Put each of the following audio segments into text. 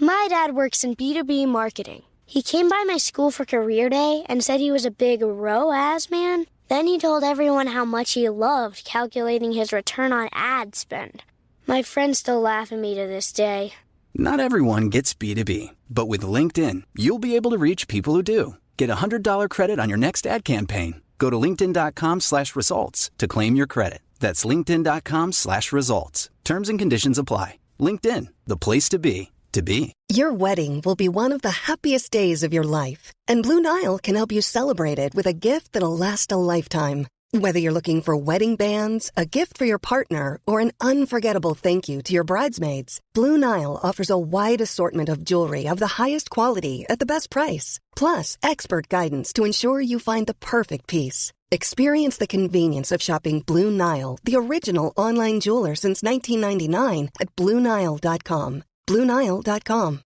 My dad works in B2B marketing. He came by my school for career day and said he was a big ROAS man. Then he told everyone how much he loved calculating his return on ad spend. My friends still laugh at me to this day. Not everyone gets B2B, but with LinkedIn, you'll be able to reach people who do. Get a $100 credit on your next ad campaign. Go to linkedin.com/results to claim your credit. That's linkedin.com/results. Terms and conditions apply. LinkedIn, the place to be, to be. Your wedding will be one of the happiest days of your life, and Blue Nile can help you celebrate it with a gift that'll last a lifetime. Whether you're looking for wedding bands, a gift for your partner, or an unforgettable thank you to your bridesmaids, Blue Nile offers a wide assortment of jewelry of the highest quality at the best price. Plus, expert guidance to ensure you find the perfect piece. Experience the convenience of shopping Blue Nile, the original online jeweler since 1999, at BlueNile.com. BlueNile.com.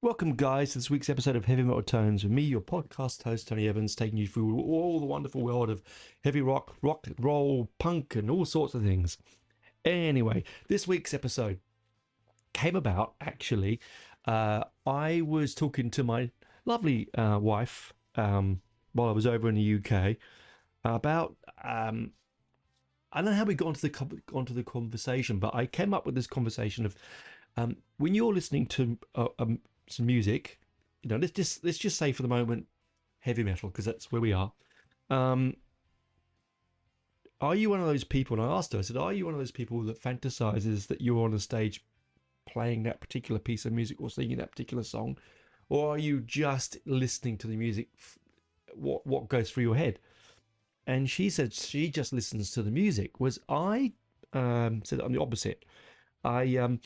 Welcome, guys, to this week's episode of Heavy Metal Tones with me, your podcast host, Tony Evans, taking you through all the wonderful world of heavy rock, rock, roll, punk, and all sorts of things. Anyway, this week's episode came about, actually, I was talking to my lovely wife while I was over in the UK about, I don't know how we got onto the conversation, but I came up with this conversation of when you're listening to some music, let's just say for the moment heavy metal, because that's where we are. Are you one of those people? And I asked her, I said, are you one of those people that fantasizes that you're on a stage playing that particular piece of music or singing that particular song, or are you just listening to the music, what goes through your head? And she said she just listens to the music. Was I said I'm the opposite. I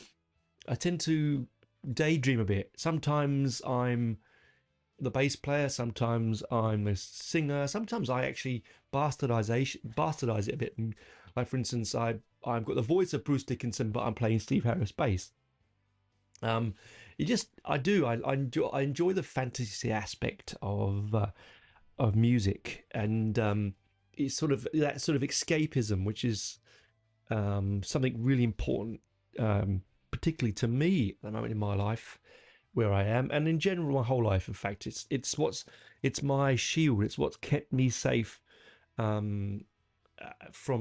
tend to daydream a bit. Sometimes I'm the bass player, sometimes I'm a singer, sometimes I actually bastardize it a bit. And like, for instance, I've got the voice of Bruce Dickinson, but I'm playing Steve Harris bass. I enjoy the fantasy aspect of music, and it's sort of that sort of escapism, which is something really important, particularly to me at the moment in my life where I am, and in general my whole life. In fact, it's my shield. It's what's kept me safe from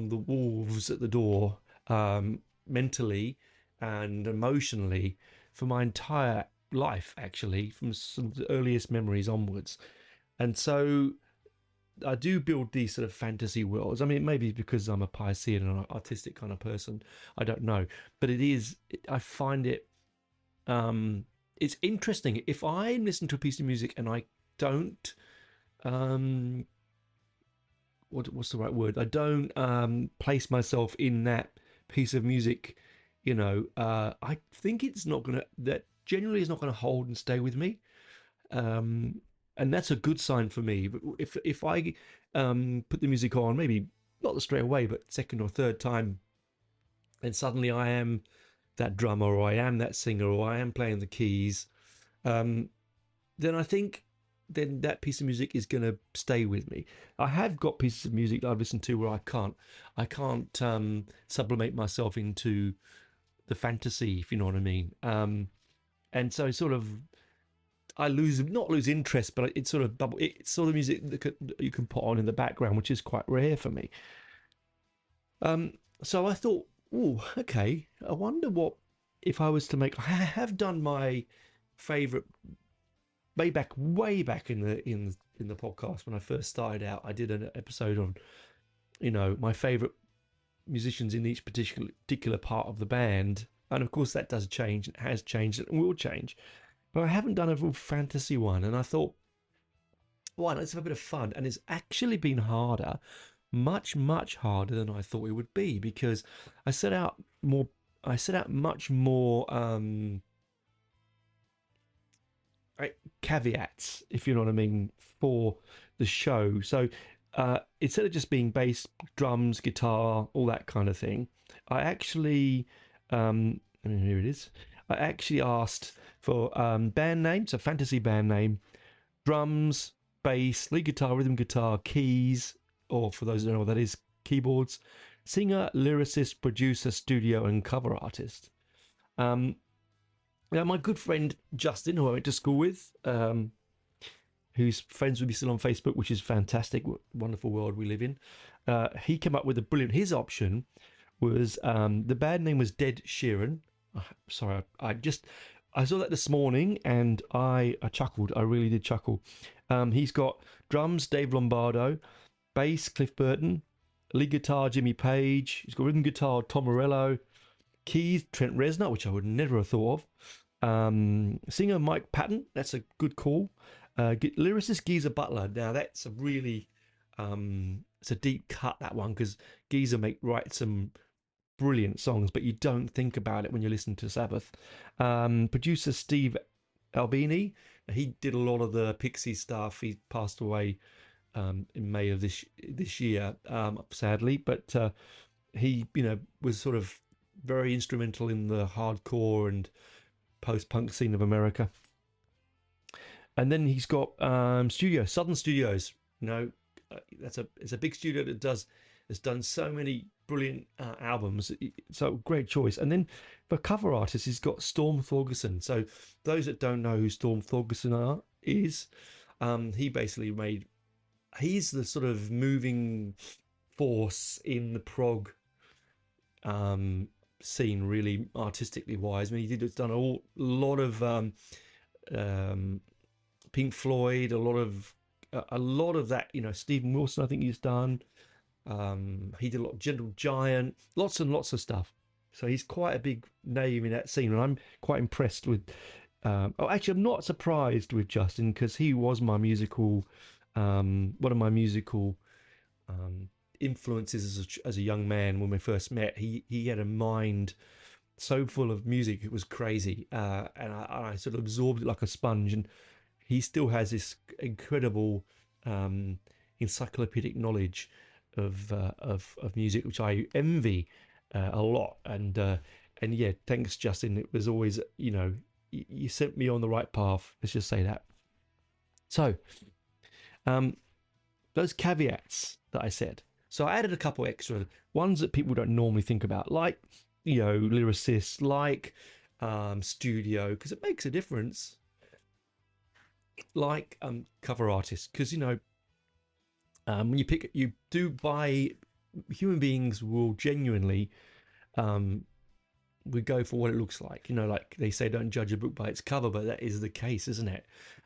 the wolves at the door, mentally and emotionally, for my entire life, actually, from some of the earliest memories onwards. And so I do build these sort of fantasy worlds. I mean, maybe because I'm a Piscean and an artistic kind of person, I don't know. But I find it, it's interesting. If I listen to a piece of music and I don't, what's the right word? I don't place myself in that piece of music, I think that generally is not going to hold and stay with me. And that's a good sign for me. But if I put the music on, maybe not straight away, but second or third time, and suddenly I am that drummer, or I am that singer, or I am playing the keys, then I think then that piece of music is going to stay with me. I have got pieces of music that I've listened to where I can't sublimate myself into the fantasy, if you know what I mean. And so sort of, I not lose interest, but it's sort of music that you can put on in the background, which is quite rare for me. So I thought, oh, okay, I wonder what if I was to make. I have done my favorite way back in the podcast when I first started out. I did an episode on, my favorite musicians in each particular part of the band, and of course that does change. It has changed and will change. But I haven't done a real fantasy one, and I thought, why not? Let's have a bit of fun. And it's actually been harder, much, much harder than I thought it would be, because I set out much more caveats, if you know what I mean, for the show. So instead of just being bass, drums, guitar, all that kind of thing, I actually, here it is. I actually asked for band name, so fantasy band name, drums, bass, lead guitar, rhythm guitar, keys, or for those who don't know what that is, keyboards, singer, lyricist, producer, studio, and cover artist. Now, my good friend Justin, who I went to school with, who's friends with me still on Facebook, which is fantastic, wonderful world we live in, he came up with a brilliant, his option was, the band name was Dead Sheeran. Sorry, I saw that this morning and I chuckled. I really did chuckle. He's got drums, Dave Lombardo, bass, Cliff Burton, lead guitar, Jimmy Page. He's got rhythm guitar, Tom Morello, keys, Trent Reznor, which I would never have thought of. Singer, Mike Patton. That's a good call. Lyricist, Geezer Butler. Now, that's a really, it's a deep cut, that one, because Geezer write some brilliant songs, but you don't think about it when you listen to Sabbath. Producer Steve Albini, he did a lot of the Pixies stuff. He passed away in May of this year, sadly, but he was sort of very instrumental in the hardcore and post-punk scene of America. And then he's got Southern Studios. It's a big studio that has done so many brilliant albums, so great choice. And then for cover artists, he's got Storm Thorgerson. So those that don't know who Storm Thorgerson is, he's the sort of moving force in the prog scene, really artistically wise. I mean, he's done a lot of Pink Floyd, a lot of that. Stephen Wilson, I think he's done. He did a lot of Gentle Giant, lots and lots of stuff. So he's quite a big name in that scene, and I'm quite impressed with. Actually, I'm not surprised with Justin, because he was my musical, one of my musical influences as a young man. When we first met, he had a mind so full of music, it was crazy, and I sort of absorbed it like a sponge. And he still has this incredible encyclopedic knowledge of music, which I envy a lot. And yeah, thanks, Justin. It was always, you sent me on the right path. Let's just say that. So, those caveats that I said. So I added a couple extra ones that people don't normally think about, like, lyricists, like studio, because it makes a difference. Like cover artists, because when you do buy, human beings will genuinely we go for what it looks like. Like they say, don't judge a book by its cover, but that is the case, isn't it?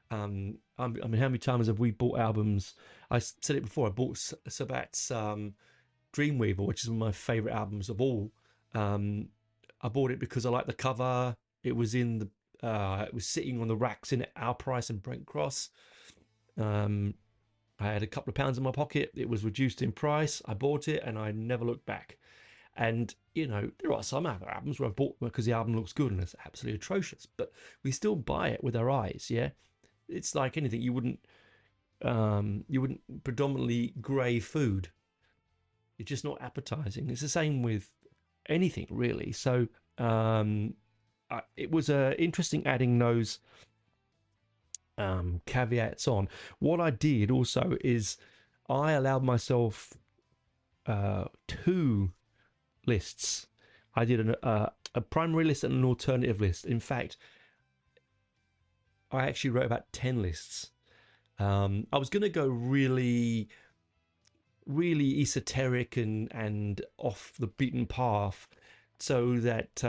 I mean, how many times have we bought albums? I said it before, I bought Sabat's Dreamweaver, which is one of my favorite albums of all. I bought it because I like the cover. It was it was sitting on the racks in Our Price and Brent Cross. I had a couple of pounds in my pocket. It was reduced in price. I bought it and I never looked back. And, there are some other albums where I bought them because the album looks good and it's absolutely atrocious, but we still buy it with our eyes, yeah? It's like anything. You wouldn't predominantly grey food. It's just not appetizing. It's the same with anything, really. So it was interesting adding those caveats on. What I did also is I allowed myself 2 lists. I did a primary list and an alternative list. In fact, I actually wrote about 10 lists. I was going to go really, really esoteric and off the beaten path, so that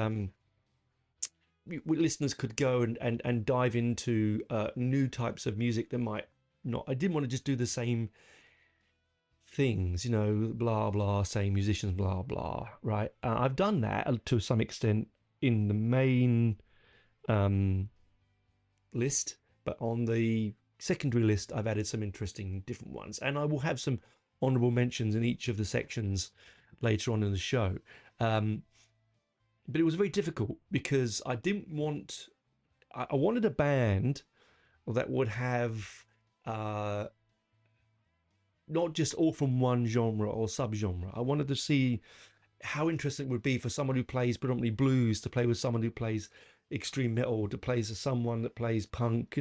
listeners could go and dive into new types of music that might not. I didn't want to just do the same things, blah blah, same musicians, blah blah, right? I've done that to some extent in the main list, but on the secondary list I've added some interesting different ones, and I will have some honorable mentions in each of the sections later on in the show. But it was very difficult because I wanted a band that would have not just all from one genre or subgenre. I wanted to see how interesting it would be for someone who plays predominantly blues to play with someone who plays extreme metal, to play with someone that plays punk.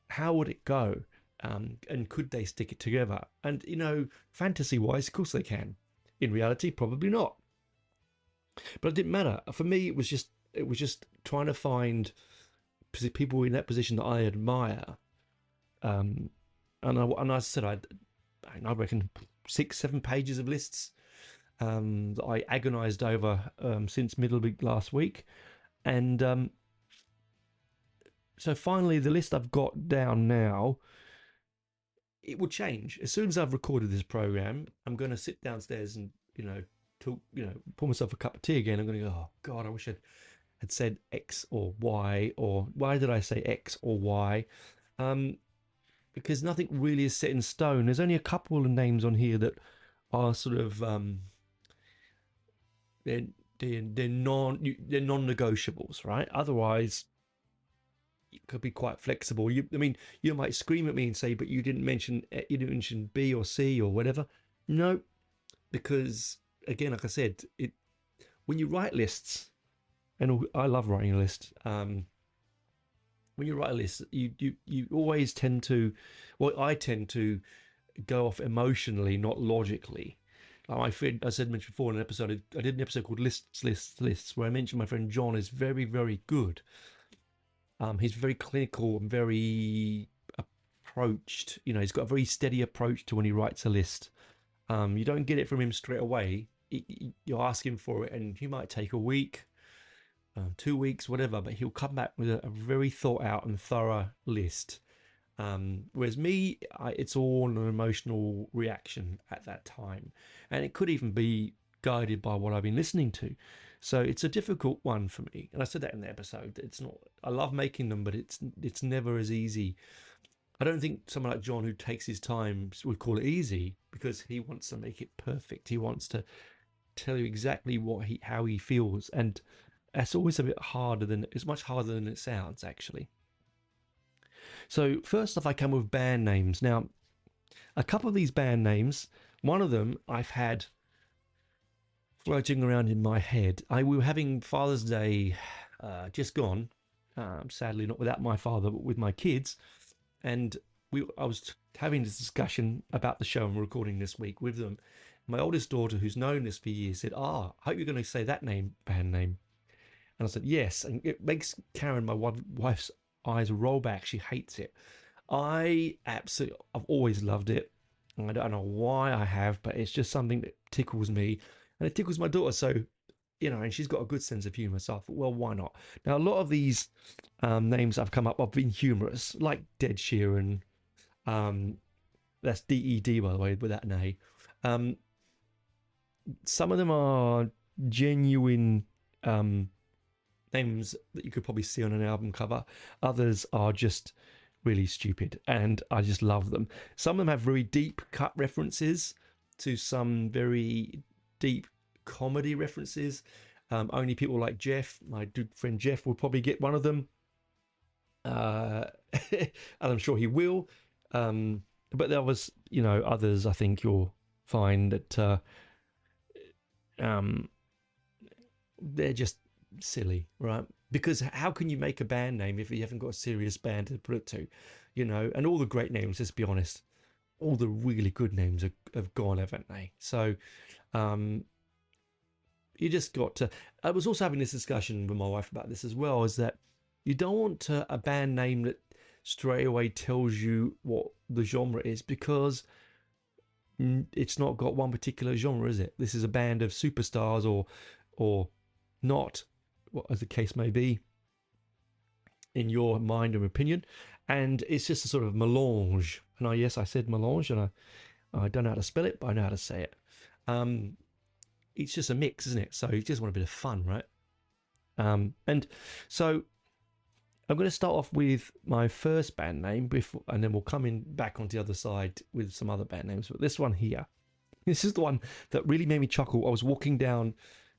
How would it go? And could they stick it together? And fantasy wise, of course they can. In reality, probably not. But it didn't matter. For me, it was just trying to find people in that position that I admire. And I said, I reckon 6-7 pages of lists that I agonized over since middle of last week. And so finally, the list I've got down now, it will change. As soon as I've recorded this program, I'm going to sit downstairs and, talk, pour myself a cup of tea again. I'm going to go, oh, God, I wish I had said X or Y, or why did I say X or Y? Because nothing really is set in stone. There's only a couple of names on here that are sort of they're non-negotiables, right? Otherwise, it could be quite flexible. You might scream at me and say, "But you didn't mention B or C or whatever." No, because again, like I said, when you write lists, and I love writing a list. When you write a list, you always tend to, I tend to go off emotionally, not logically. Like my friend, I mentioned before in an episode, I did an episode called Lists, where I mentioned my friend John is very, very good. He's very clinical and very approached. He's got a very steady approach to when he writes a list. You don't get it from him straight away. You ask him for it, and he might take a week, 2 weeks, whatever, but he'll come back with a very thought out and thorough list. Whereas me, it's all an emotional reaction at that time. And it could even be guided by what I've been listening to. So it's a difficult one for me. And I said that in the episode. It's not, I love making them, but it's never as easy. I don't think someone like John, who takes his time, would call it easy, because he wants to make it perfect. He wants to tell you exactly how he feels. And that's always a bit harder it's much harder than it sounds, actually. So first off, I come with band names. Now, a couple of these band names, one of them I've had floating around in my head. We were having Father's Day just gone, sadly not without my father, but with my kids. And I was having this discussion about the show I'm recording this week with them. My oldest daughter, who's known this for years, said, I hope you're going to say that band name. And I said, yes. And it makes Karen, my wife's eyes roll back. She hates it. I've always loved it. And I don't know why I have, but it's just something that tickles me. And it tickles my daughter. So, and she's got a good sense of humour. So I thought, well, why not? Now, a lot of these names I've come up with have been humorous, like Dead Sheeran. That's D-E-D, by the way, with that an A. Some of them are genuine names that you could probably see on an album cover. Others are just really stupid, and I just love them. Some of them have very deep cut references to some very deep comedy references. Only people like Jeff, my good friend Jeff, will probably get one of them. And I'm sure he will. But there was, others I think you'll find that they're just silly, right? Because how can you make a band name if you haven't got a serious band to put it to? And all the great names, let's be honest, all the really good names have gone, haven't they? So you just got to. I was also having this discussion with my wife about this as well, is that you don't want a band name that straight away tells you what the genre is, because it's not got one particular genre, is it? This is a band of superstars or not, as the case may be in your mind and opinion. And it's just a sort of melange. And I said melange, and I don't know how to spell it, but I know how to say it. It's just a mix, isn't it? So you just want a bit of fun, right? And so I'm going to start off with my first band name, and then we'll come back onto the other side with some other band names. But this one here, this is the one that really made me chuckle. I was walking down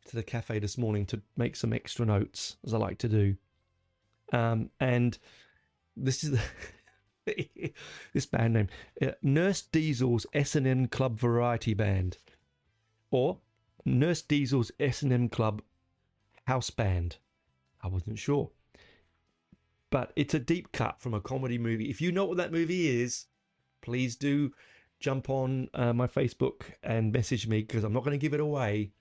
to the cafe this morning to make some extra notes, as I like to do. And this is This band name, Nurse Diesel's S&M Club Variety Band, or Nurse Diesel's S&M Club House Band. I wasn't sure, but it's a deep cut from a comedy movie. If you know what that movie is, please do jump on my Facebook and message me, because I'm not going to give it away.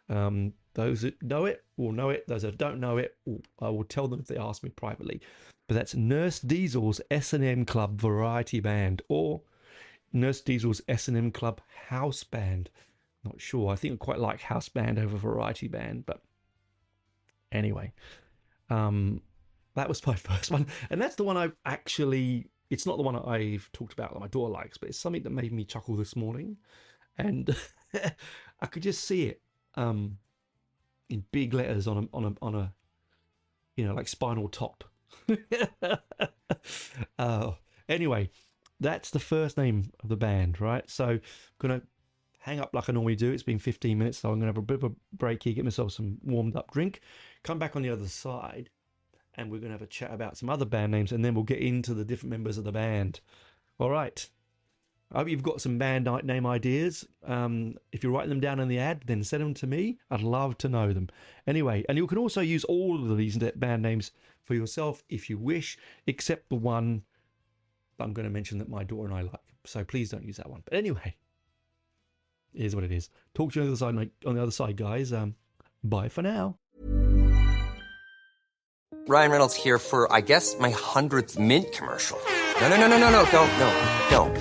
Those that know it will know it. Those that don't know it, I will tell them if they ask me privately. But that's Nurse Diesel's S&M Club Variety Band, or Nurse Diesel's S&M Club House Band. Not sure. I think I quite like house band over variety band. But anyway, that was my first one. And that's the one I actually... It's not the one I've talked about that my daughter likes, but it's something that made me chuckle this morning. And I could just see it in big letters on a like Spinal Tap. Anyway, that's the first name of the band, right? So I'm gonna hang up like I normally do. It's been 15 minutes, so I'm gonna have a bit of a break here, get myself some warmed up drink, come back on the other side, and we're gonna have a chat about some other band names, and then we'll get into the different members of the band. All right. I hope you've got some band name ideas. If you're writing them down in the ad, then send them to me. I'd love to know them. Anyway, and you can also use all of these band names for yourself if you wish, except the one that I'm going to mention that my daughter and I like. So please don't use that one. But anyway, it is what it is. Talk to you on the other side, guys. Bye for now. Ryan Reynolds here for, I guess, my 100th Mint commercial. No, don't.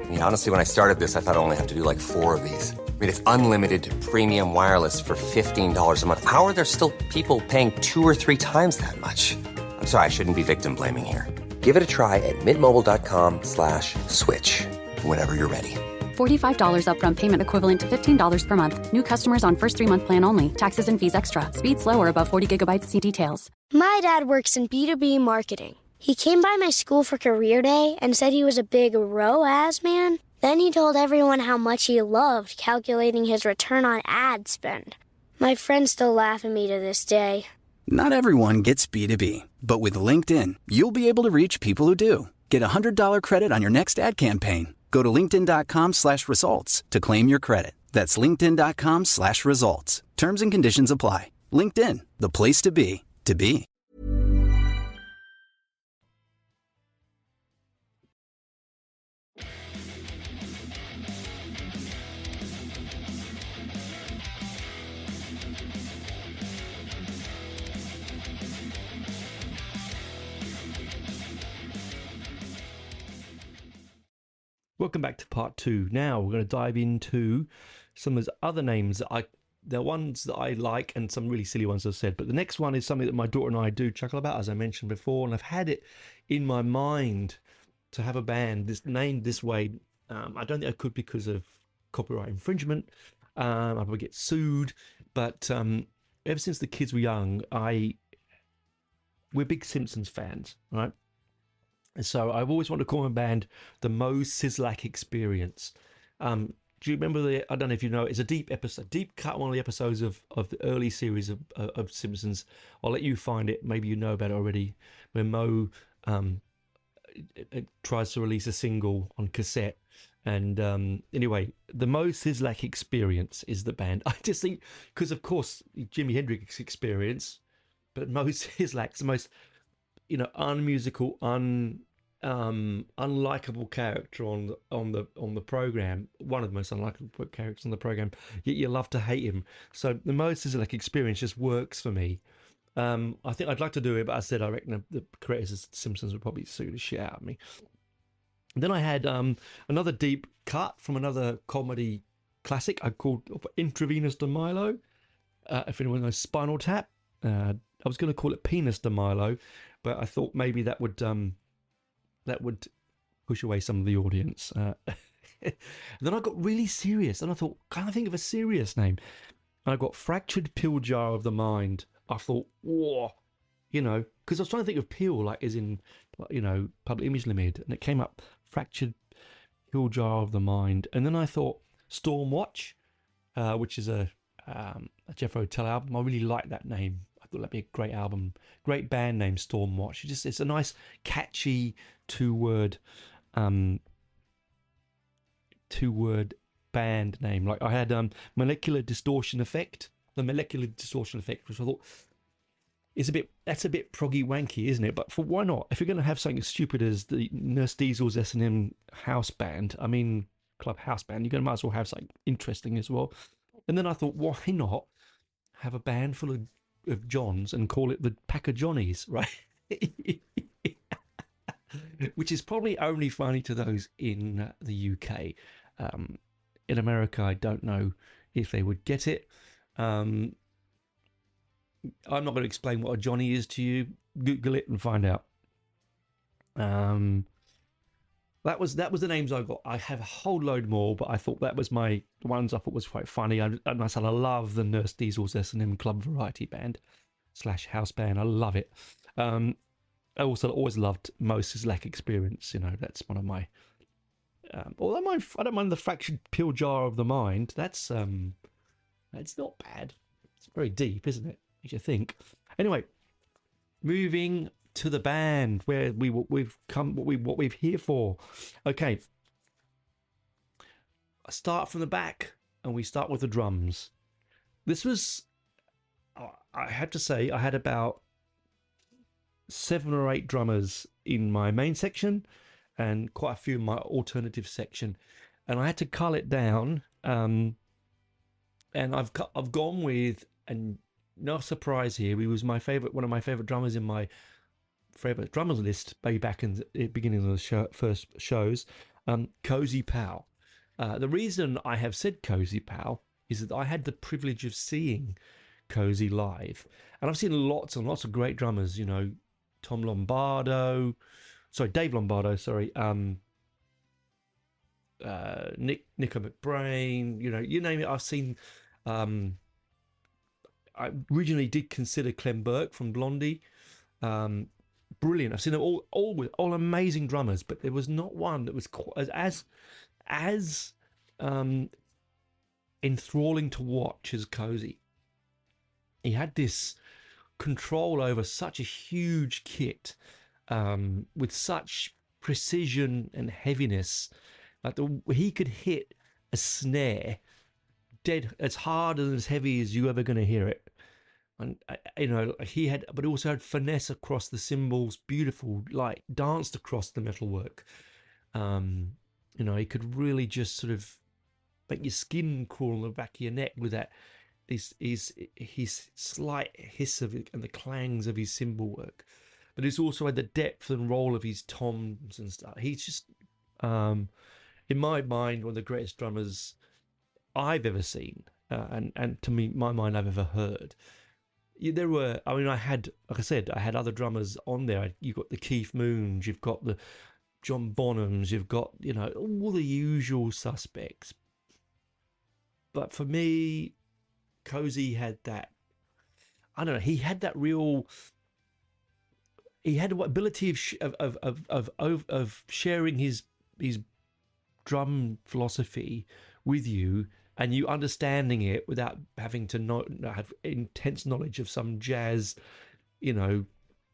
I mean, honestly, when I started this, I thought I only have to do like 4 of these. I mean, it's unlimited premium wireless for $15 a month. How are there still people paying 2 or 3 times that much? I'm sorry, I shouldn't be victim blaming here. Give it a try at mintmobile.com/switch. Whenever you're ready. $45 upfront payment equivalent to $15 per month. New customers on first 3-month plan only. Taxes and fees extra. Speed slower above 40 gigabytes. See details. My dad works in B2B marketing. He came by my school for career day and said he was a big ROAS man. Then he told everyone how much he loved calculating his return on ad spend. My friends still laugh at me to this day. Not everyone gets B2B, but with LinkedIn, you'll be able to reach people who do. Get a $100 credit on your next ad campaign. Go to linkedin.com/results to claim your credit. That's linkedin.com/results. Terms and conditions apply. LinkedIn, the place to be, to be. Welcome back to part 2. Now we're going to dive into some of those other names that they're ones that I like, and some really silly ones I've said. But the next one is something that my daughter and I do chuckle about, as I mentioned before, and I've had it in my mind to have a band named this way. I don't think I could because of copyright infringement. I would get sued. But ever since the kids were young, we're big Simpsons fans, right? And so I've always wanted to call my band the Mo Sizlak Experience. Do you remember I don't know if you know, it's a deep cut, one of the episodes of the early series of Simpsons. I'll let you find it. Maybe you know about it already. Where Mo it tries to release a single on cassette. And anyway, the Mo Sizlak Experience is the band. I just think, because of course, Jimi Hendrix Experience, but Mo Sizlak's the most... unmusical, unlikable character on the program. One of the most unlikable characters on the program. Yet you love to hate him. So the Mo Sizlak Experience just works for me. I think I'd like to do it, but I said I reckon the creators of Simpsons would probably sue the shit out of me. And then I had another deep cut from another comedy classic I called Intravenous de Milo. If anyone knows Spinal Tap, I was going to call it Penis de Milo, but I thought maybe that would push away some of the audience. Then I got really serious, and I thought, can I think of a serious name? And I got Fractured Pill Jar of the Mind. I thought, whoa, because I was trying to think of pill, like as in, Public Image Limited, and it came up Fractured Pill Jar of the Mind. And then I thought Stormwatch, which is a Jethro Tull album. I really like that name. I thought that'd be a great album, great band name, Stormwatch. It's a nice, catchy two-word band name. Like I had Molecular Distortion Effect, which I thought that's a bit proggy wanky, isn't it? But why not? If you're going to have something as stupid as the Nurse Diesel's S&M house band, club house band, you're going to might as well have something interesting as well. And then I thought, why not have a band full of Johns and call it the Pack of Johnnies, right? Which is probably only funny to those in the UK. In America, I don't know if they would get it. I'm not going to explain what a Johnny is to you. Google it and find out. That was the names I got. I have a whole load more, but I thought that was the ones I thought was quite funny. And I said I love the Nurse Diesel's S&M Club Variety Band / house band. I love it. I also always loved Moses Lack Experience. That's one of my. Although I don't mind the Fractured Pill Jar of the Mind. That's not bad. It's very deep, isn't it? Makes you think. Anyway, moving to the band where we've come, what we've here for. Okay, I start from the back and we start with the drums. This was, I have to say, I had about 7 or 8 drummers in my main section and quite a few in my alternative section, and I had to cull it down. And I've gone with, and no surprise here, he was one of my favorite drummers in my favorite drummers list way back in the beginning of the first shows, Cozy Powell. The reason I have said Cozy Powell is that I had the privilege of seeing Cozy live, and I've seen lots and lots of great drummers. Dave Lombardo, Nico McBrain. You name it. I've seen. I originally did consider Clem Burke from Blondie. Brilliant. I've seen them all amazing drummers, but there was not one that was as enthralling to watch as Cozy. He had this control over such a huge kit, with such precision and heaviness. Like he could hit a snare dead as hard and as heavy as you ever going to hear it. And he had, but also had finesse across the cymbals, beautiful, like danced across the metalwork. He could really just sort of make your skin crawl on the back of your neck with that. His slight hiss of it and the clangs of his cymbal work, but he's also had the depth and roll of his toms and stuff. He's just, in my mind, one of the greatest drummers I've ever seen, and to me, my mind, I've ever heard. There were, I had other drummers on there. You've got the Keith Moons, you've got the John Bonhams, you've got, all the usual suspects. But for me, Cozy had that, I don't know, he had that real, he had the ability of sharing his drum philosophy with you, and you understanding it without having to have intense knowledge of some jazz,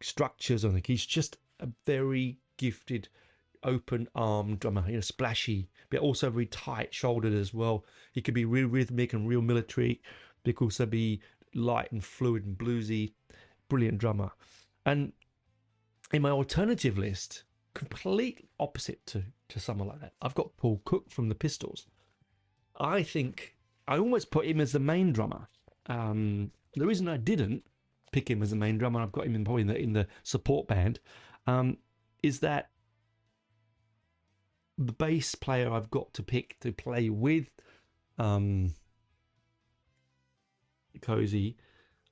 structures. I think he's just a very gifted, open-armed drummer, splashy, but also very tight-shouldered as well. He could be real rhythmic and real military, but he could also be light and fluid and bluesy. Brilliant drummer. And in my alternative list, complete opposite to someone like that, I've got Paul Cook from the Pistols. I think I almost put him as the main drummer. The reason I didn't pick him as the main drummer, I've got him in the support band, is that the bass player I've got to pick to play with Cozy,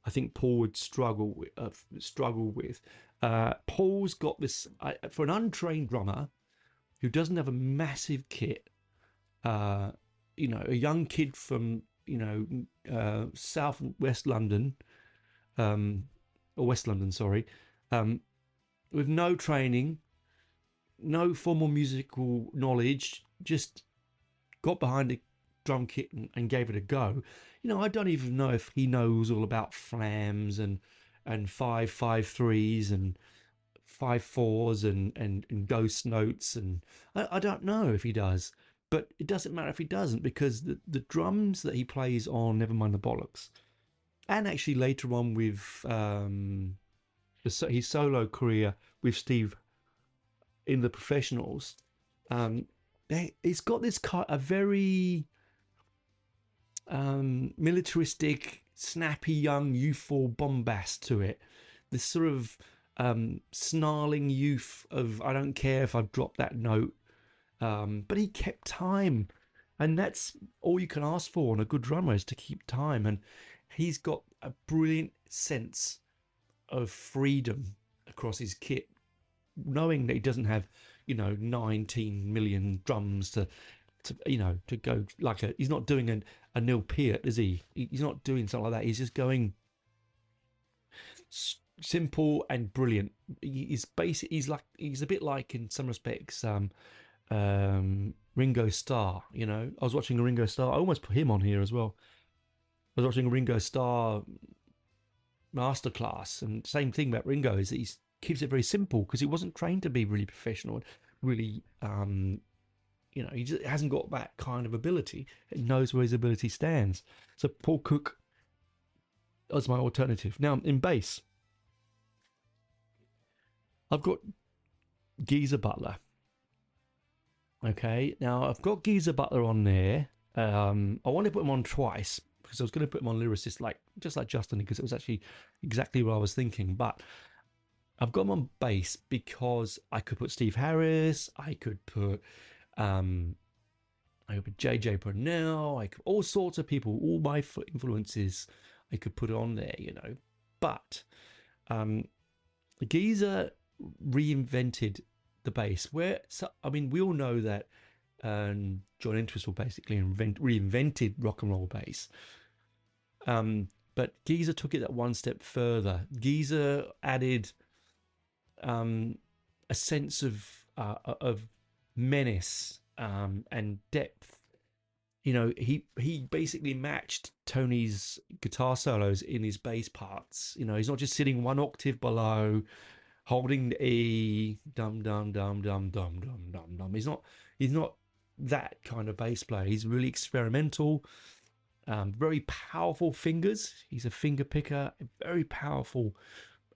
I think Paul would struggle with. Paul's got this, for an untrained drummer who doesn't have a massive kit, a young kid from South and West London, or West London, sorry, with no training, no formal musical knowledge, just got behind a drum kit and gave it a go. I don't even know if he knows all about flams and and 5/5/3s and 5/4s and ghost notes, and I don't know if he does, but it doesn't matter if he doesn't, because the drums that he plays on Nevermind the Bollocks, and actually later on with his solo career with Steve in the Professionals, it's got this a very militaristic, snappy, young, youthful bombast to it. This sort of snarling youth of, I don't care if I've dropped that note, but he kept time, and that's all you can ask for on a good drummer, is to keep time. And he's got a brilliant sense of freedom across his kit, knowing that he doesn't have 19 million drums to go like he's not doing a Neil Peart, is he? He's not doing something like that. He's just going simple and brilliant. He's a bit like, in some respects, Ringo Starr. I was watching a Ringo Starr. I almost put him on here as well. I was watching a Ringo Starr masterclass, and same thing about Ringo is that he keeps it very simple, because he wasn't trained to be really professional, really. He just hasn't got that kind of ability. He knows where his ability stands. So Paul Cook as my alternative. Now in bass, I've got Geezer Butler. Okay, now I've got Geezer Butler on there. I want to put him on twice, because I was going to put him on lyricist, just like Justin, because it was actually exactly what I was thinking. But I've got him on bass because I could put Steve Harris, I could put JJ Brunel, I could, all sorts of people, all my influences I could put on there, But Geezer reinvented the bass. We all know that John Entwistle basically reinvented rock and roll bass. But Geezer took it that one step further. Geezer added a sense of menace and depth. He basically matched Tony's guitar solos in his bass parts. He's not just sitting one octave below, holding the E, dum dum dum dum dum dum dum dum. He's not that kind of bass player. He's really experimental. Very powerful fingers. He's a finger picker. Very powerful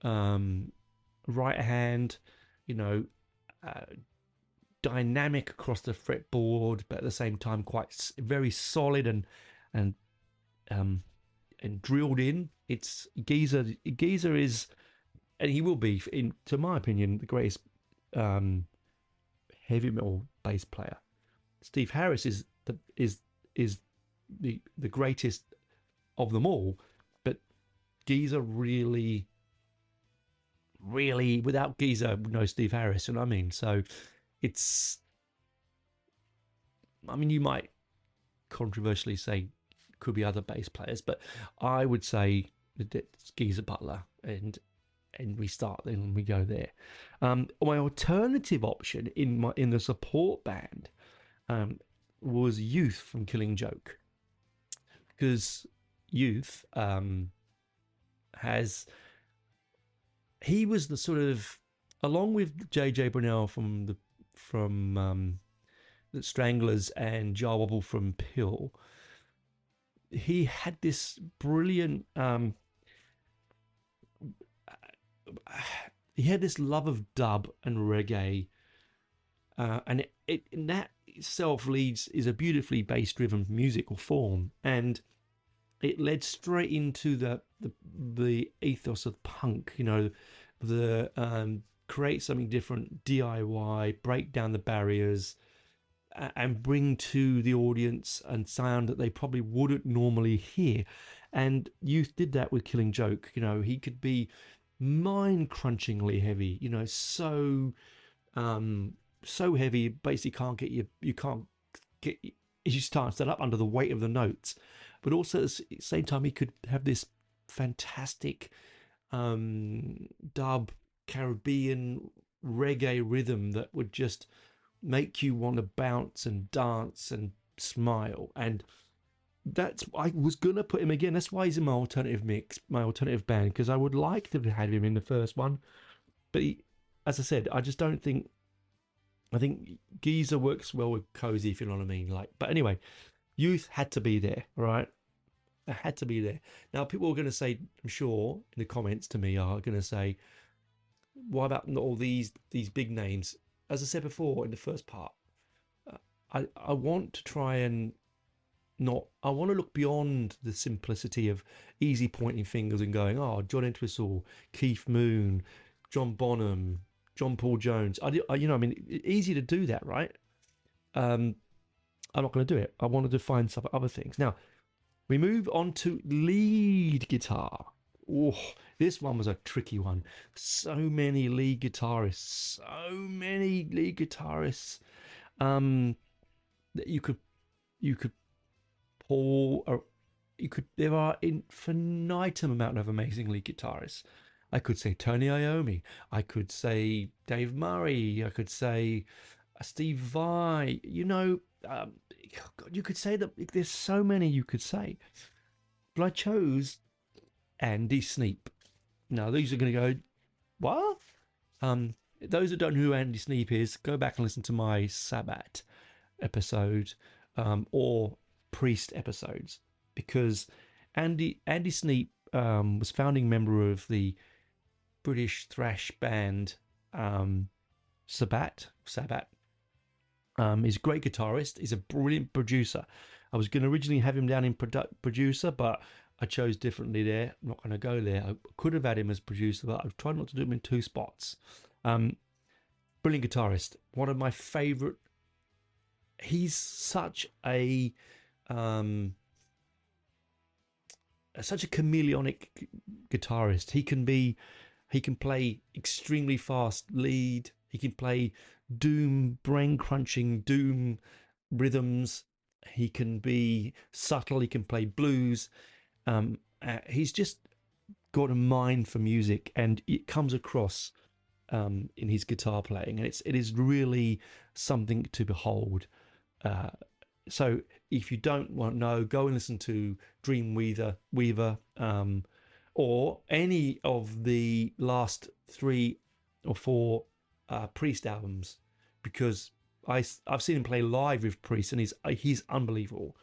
right hand. Dynamic across the fretboard, but at the same time quite very solid and drilled in. It's Geezer. Geezer is, and he will be, to my opinion, the greatest heavy metal bass player. Steve Harris is the greatest of them all, but Geezer really, without Geezer, no Steve Harris. You know what I mean? So you might controversially say could be other bass players, but I would say that it's Geezer Butler, and we start there and we go there. My alternative option in the support band was Youth from Killing Joke, because Youth he was the sort of, along with JJ Brunel from the Stranglers and Jar Wobble from Pill, he had this brilliant he had this love of dub and reggae, and it in that itself is a beautifully bass driven musical form, and it led straight into the ethos of punk, create something different, DIY, break down the barriers, and bring to the audience a sound that they probably wouldn't normally hear. And Youth did that with Killing Joke. He could be mind-crunchingly heavy, so heavy, basically you can't get, you start to stand up under the weight of the notes. But also at the same time, he could have this fantastic dub Caribbean reggae rhythm that would just make you want to bounce and dance and smile. And I was gonna put him again. That's why he's in my alternative mix, my alternative band, because I would like to have had him in the first one. But as I said, I just don't think. I think Geezer works well with Cozy, if you know what I mean. Like, but anyway, Youth had to be there, right? It had to be there. Now, people are going to say, I'm sure, in the comments to me, are going to say, "Why about all these big names?" As I said before in the first part, I want to try and not. I want to look beyond the simplicity of easy pointing fingers and going, "Oh, John Entwistle, Keith Moon, John Bonham, John Paul Jones." I mean, easy to do that, right? I'm not going to do it. I wanted to find some other things. Now, we move on to lead guitar. Oh, this one was a tricky one. So many lead guitarists. That you could pull, or there are infinitum amount of amazing lead guitarists. I could say Tony Iommi. I could say Dave Murray. I could say Steve Vai. You could say that there's so many you could say. But I chose Andy Sneap. Now, these are going to go, what? Those that don't know who Andy Sneap is, go back and listen to my Sabbath episode or Priest episodes, because Andy Sneap was founding member of the British thrash band Sabbath. He's a great guitarist. He's a brilliant producer. I was going to originally have him down in producer, but I chose differently there. I'm not going to go there. I could have had him as producer, but I've tried not to do him in two spots. Brilliant guitarist. One of my favorite. He's such a chameleonic guitarist. He can play extremely fast lead. He can play doom, brain crunching doom rhythms. He can be subtle. He can play blues. He's just got a mind for music, and it comes across in his guitar playing, and it is really something to behold. So if you don't want to know, go and listen to Dreamweaver, or any of the last 3 or 4 Priest albums, because I've seen him play live with Priest, and he's unbelievable.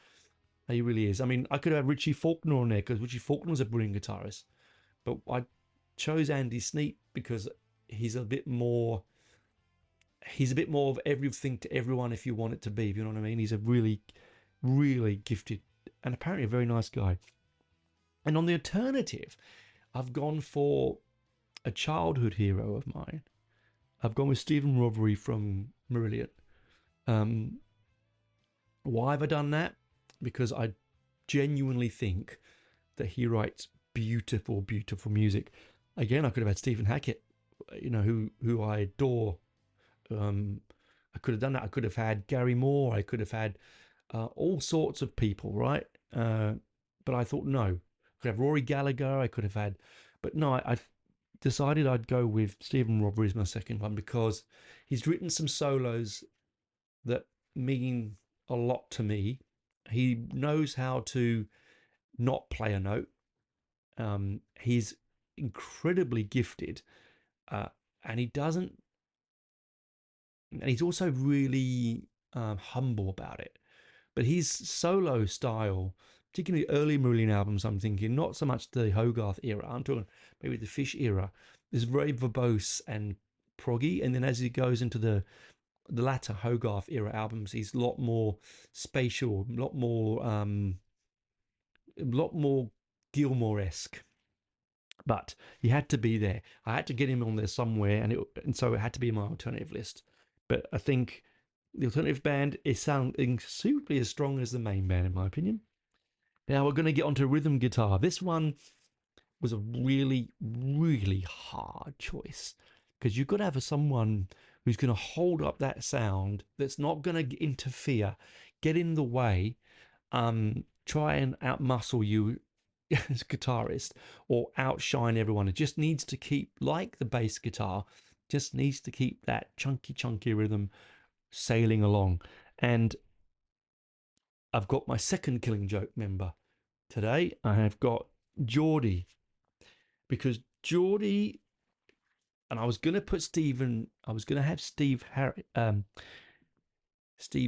He really is. I mean, I could have Richie Faulkner on there, because Richie Faulkner's a brilliant guitarist, but I chose Andy Sneap because he's a bit more of everything to everyone, if you want it to be, if you know what I mean. He's a really, really gifted and apparently a very nice guy. And on the alternative, I've gone for a childhood hero of mine. I've gone with Stephen Rothery from Marillion. Why have I done that? Because I genuinely think that he writes beautiful, beautiful music. Again, I could have had Stephen Hackett, who I adore. I could have done that. I could have had Gary Moore. I could have had all sorts of people, right? But I thought, no. I could have Rory Gallagher. I could have had, but no. I decided I'd go with Stephen Rothery as my second one, because he's written some solos that mean a lot to me. He knows how to not play a note. He's incredibly gifted, and he's also really humble about it. But his solo style, particularly early Marillion albums, I'm thinking, not so much the Hogarth era, I'm talking maybe the Fish era, is very verbose and proggy. And then as he goes into the latter Hogarth era albums, he's a lot more spatial, a lot more Gilmore-esque. But he had to be there. I had to get him on there somewhere, and so it had to be my alternative list. But I think the alternative band is sounding suitably as strong as the main band, in my opinion. Now we're going to get onto rhythm guitar. This one was a really, really hard choice, because you've got to have someone who's going to hold up that sound, that's not going to interfere, get in the way, try and outmuscle you as a guitarist, or outshine everyone. It just needs to keep, like the bass guitar, just needs to keep that chunky rhythm sailing along. And I've got my second Killing Joke member today. I have got Geordie, because Geordie, and I was going to put I was going to have Steve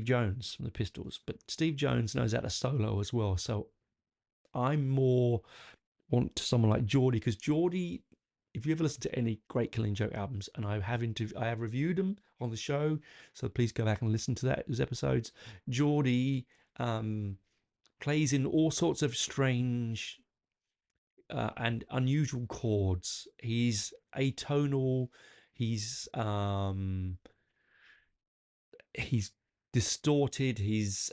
Jones from the Pistols, but Steve Jones knows how to solo as well. So I more want someone like Geordie, because Geordie, if you ever listen to any great Killing Joke albums, and I have reviewed them on the show, so please go back and listen to those episodes. Geordie plays in all sorts of strange and unusual chords. He's atonal. He's distorted. He's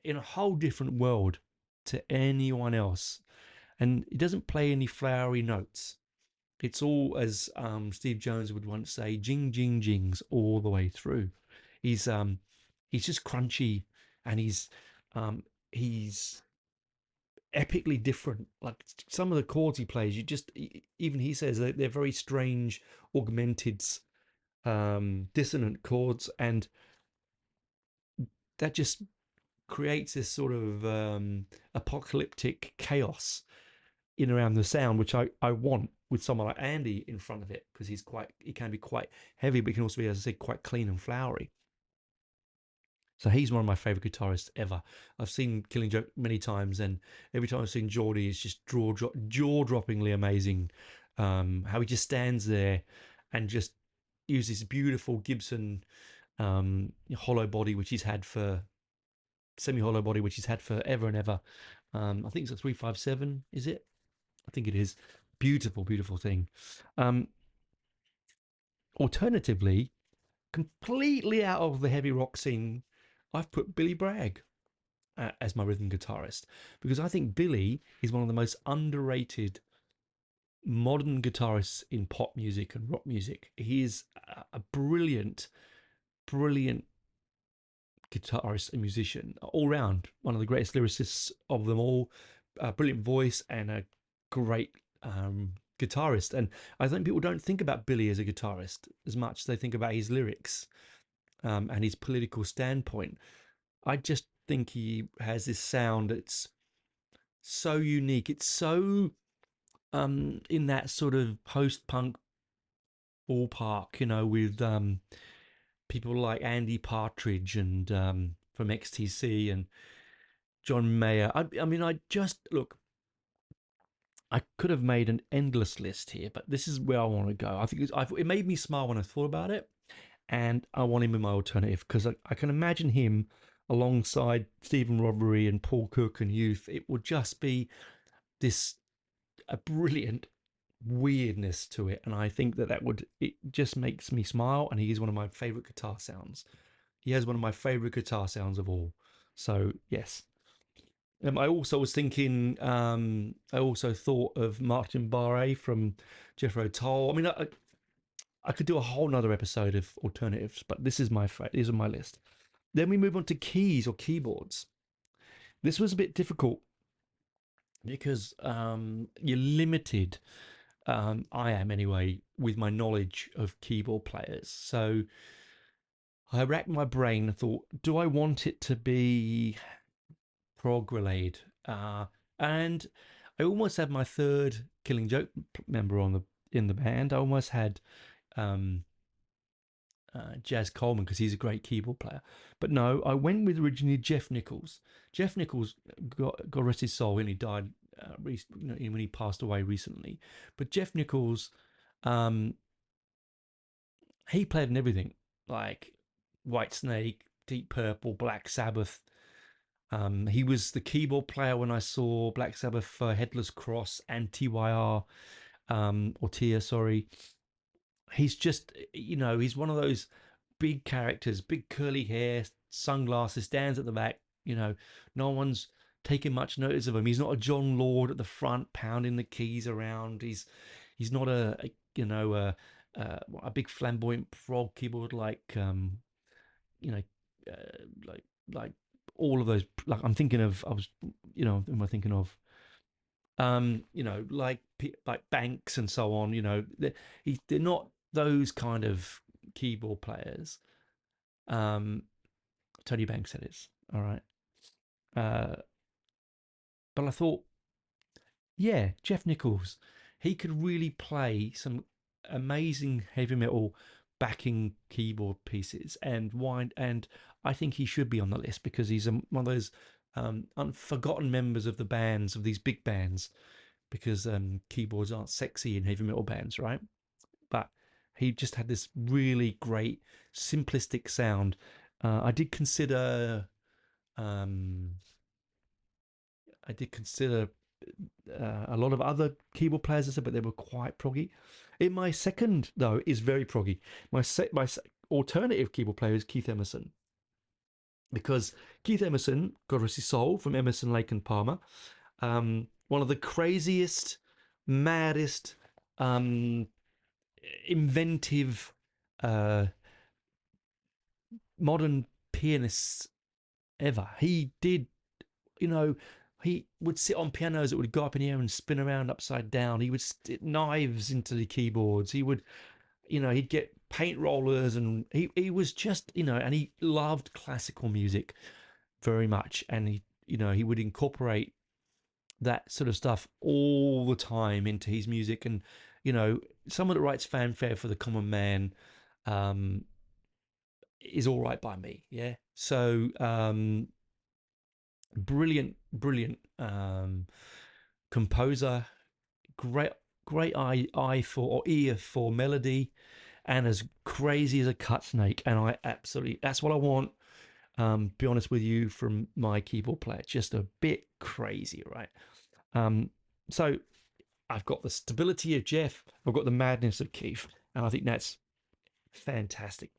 in a whole different world to anyone else, and he doesn't play any flowery notes. It's all, as Steve Jones would once say, jing jing jings all the way through. He's just crunchy, and he's epically different. Like some of the chords he plays, even he says that they're very strange, augmented, dissonant chords, and that just creates this sort of apocalyptic chaos in around the sound, which I want with someone like Andy in front of it, because he can be quite heavy, but he can also be, as I said, quite clean and flowery. So he's one of my favorite guitarists ever. I've seen Killing Joke many times, and every time I've seen Geordie, it's just jaw-droppingly amazing. How he just stands there and just uses beautiful Gibson hollow body, which he's had for semi-hollow body, which he's had forever and ever. I think it's a 357, is it? I think it is. Beautiful, beautiful thing. Alternatively, completely out of the heavy rock scene, I've put Billy Bragg as my rhythm guitarist, because I think Billy is one of the most underrated modern guitarists in pop music and rock music. He is a brilliant, brilliant guitarist and musician all round, one of the greatest lyricists of them all, a brilliant voice and a great guitarist. And I think people don't think about Billy as a guitarist as much as they think about his lyrics and his political standpoint. I just think he has this sound that's so unique. It's so in that sort of post-punk ballpark, with people like Andy Partridge and from XTC and John Mayer. I mean, I could have made an endless list here, but this is where I want to go. I think it made me smile when I thought about it, and I want him in my alternative, because I can imagine him alongside Stephen Rodbury and Paul Cook and Youth. It would just be a brilliant weirdness to it, and I think it just makes me smile. And he is one of my favorite guitar sounds. He has one of my favorite guitar sounds of all. So yes. I also was thinking. I also thought of Martin Barre from Jethro Tull. I mean, I could do a whole nother episode of alternatives, but these are my list. Then we move on to keys or keyboards. This was a bit difficult because you're limited. I am anyway, with my knowledge of keyboard players. So I racked my brain and thought, do I want it to be prog related? And I almost had my third Killing Joke member in the band. I almost had Jazz Coleman, because he's a great keyboard player. But no, I went with originally Jeff Nichols. Jeff Nichols, God rest his soul, when he died, when he passed away recently. But Jeff Nichols, he played in everything, like Whitesnake, Deep Purple, Black Sabbath. He was the keyboard player when I saw Black Sabbath for Headless Cross and TYR, or Tia, sorry. He's just, he's one of those big characters, big curly hair, sunglasses, stands at the back. No one's taking much notice of him. He's not a John Lord at the front pounding the keys around. He's not a big flamboyant prog keyboard like like all of those. Like I'm thinking of, who am I thinking of? Like Banks and so on. They're not those kind of keyboard players. Tony Banks, that is. All right. But I thought, yeah, Jeff Nichols, he could really play some amazing heavy metal backing keyboard pieces and wind, and I think he should be on the list because he's one of those unforgotten members of the bands, of these big bands, because keyboards aren't sexy in heavy metal bands, right? But he just had this really great simplistic sound. I did consider um, a lot of other keyboard players, I said, but they were quite proggy. In my second, though, is very proggy. My alternative keyboard player is Keith Emerson, because Keith Emerson, God rest his soul, from Emerson, Lake and Palmer, one of the craziest, maddest, inventive modern pianists ever. He did, you know, he would sit on pianos that would go up in the air and spin around upside down. He would stick knives into the keyboards. He would, he'd get paint rollers, and he was just, and he loved classical music very much. And he would incorporate that sort of stuff all the time into his music. And, someone that writes fanfare for the common man is all right by me. Yeah. So, brilliant composer, great eye for, or ear for, melody, and as crazy as a cut snake. And I absolutely, that's what I want, be honest with you, from my keyboard player. Just a bit crazy, right? So I've got the stability of Jeff, I've got the madness of Keith, and I think that's fantastic.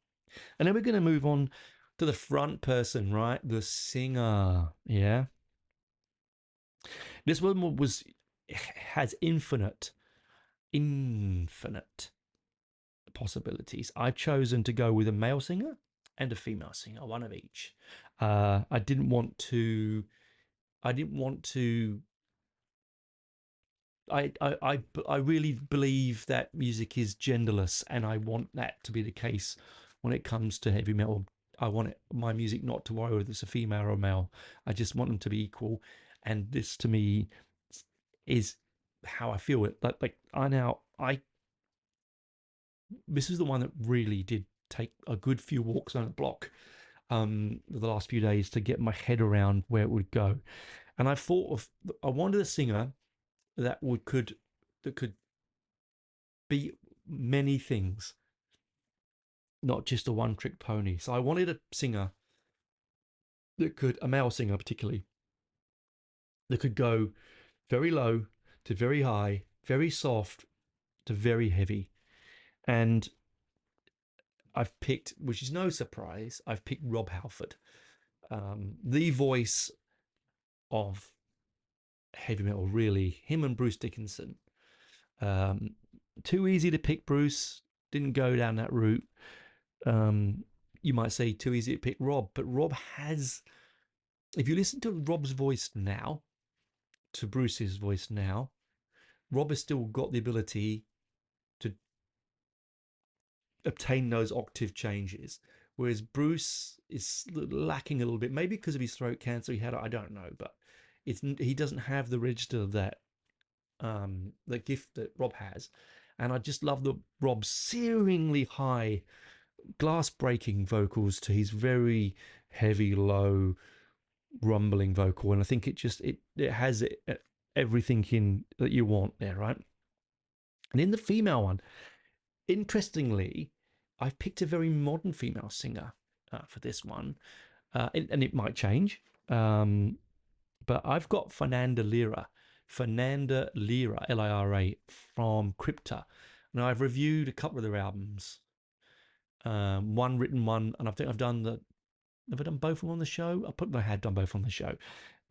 And then we're going to move on to the front person, right? The singer. Yeah. This one has infinite possibilities. I've chosen to go with a male singer and a female singer, one of each. I really believe that music is genderless, and I want that to be the case when it comes to heavy metal. I want my music not to worry whether it's a female or a male. I just want them to be equal, and this to me is how I feel it. This is the one that really did take a good few walks on the block the last few days to get my head around where it would go. And I wanted a singer that could be many things, not just a one-trick pony. So I wanted a singer a male singer particularly, that could go very low to very high, very soft to very heavy. And I've picked, which is no surprise, I've picked Rob Halford, the voice of heavy metal, really. Him and Bruce Dickinson. Too easy to pick Bruce, didn't go down that route. You might say too easy to pick Rob, but Rob has, if you listen to Rob's voice now, to Bruce's voice now, Rob has still got the ability to obtain those octave changes, whereas Bruce is lacking a little bit, maybe because of his throat cancer he had, I don't know, but he doesn't have the register of that, the gift that Rob has. And I just love the Rob's searingly high, glass-breaking vocals to his very heavy, low, rumbling vocal, and I think it has everything in that you want there, right? And in the female one, interestingly, I've picked a very modern female singer for this one, and it might change, but I've got Fernanda Lira, Lira, from Crypta. Now, I've reviewed a couple of their albums, one written one, and I think I've done have I done both of them on the show? I had done both on the show.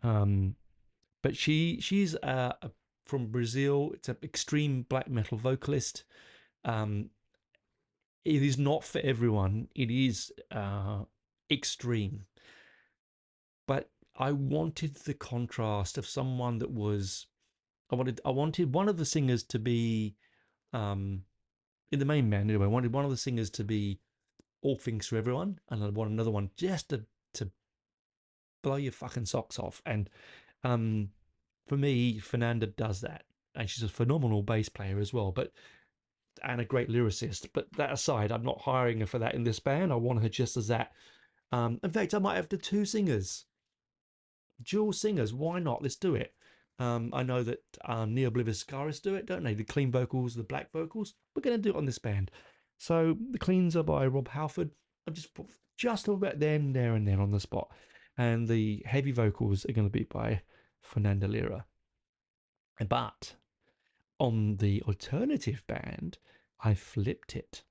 But she's from Brazil. It's an extreme black metal vocalist. It is not for everyone. It is extreme. But I wanted the contrast of someone that was, I wanted one of the singers to be, in the main band anyway, I wanted one of the singers to be all things to everyone, and I want another one just to blow your fucking socks off. And for me, Fernanda does that, and she's a phenomenal bass player as well, and a great lyricist. But that aside, I'm not hiring her for that in this band. I want her just as that. In fact, I might have the two singers, dual singers. Why not? Let's do it. I know that Neo Oblivious Scarists do it, don't they? The clean vocals, the black vocals. We're going to do it on this band. So the cleans are by Rob Halford. I've just put just about them there and then on the spot. And the heavy vocals are going to be by Fernanda Lira. But on the alternative band, I flipped it.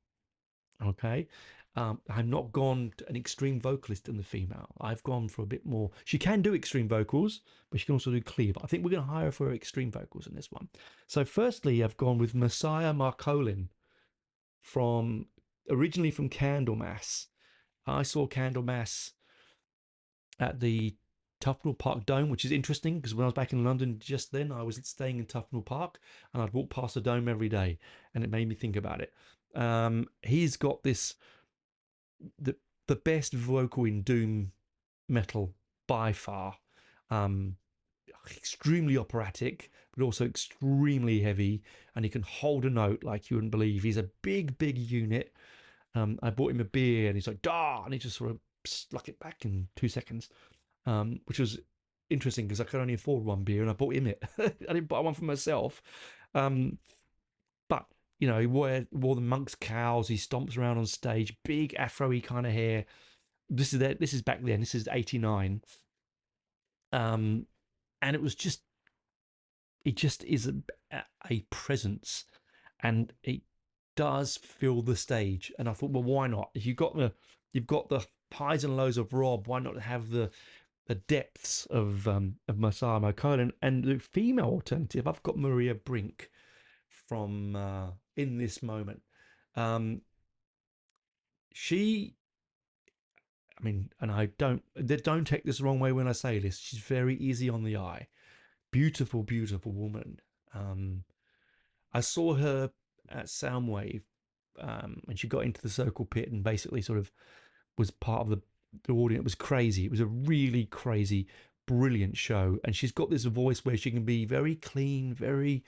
Okay. I've not gone to an extreme vocalist in the female. I've gone for a bit more. She can do extreme vocals, but she can also do clear. But I think we're going to hire her for extreme vocals in this one. So firstly, I've gone with Messiah Marcolin originally from Candlemass. I saw Candlemass at the Tufnell Park Dome, which is interesting because when I was back in London just then, I was staying in Tufnell Park and I'd walk past the Dome every day, and it made me think about it. He's got this the best vocal in doom metal by far. Extremely operatic, but also extremely heavy, and he can hold a note like you wouldn't believe. He's a big unit. I bought him a beer and he's like, "Dah!" and he just sort of stuck it back in 2 seconds, which was interesting because I could only afford one beer and I bought him it. I didn't buy one for myself. But you know, he wore the monk's cows. He stomps around on stage, big afro-y kind of hair. This is back then. This is 89. And it just is a presence, and it does fill the stage. And I thought, well, why not? If you've got the highs and lows of Rob, why not have the depths of Messiah Marcolin? And the female alternative, I've got Maria Brink from In This Moment. And I don't take this the wrong way when I say this. She's very easy on the eye. Beautiful woman. I saw her at Soundwave when she got into the Circle Pit and basically sort of was part of the audience. It was crazy. It was a really crazy, brilliant show. And she's got this voice where she can be very clean, very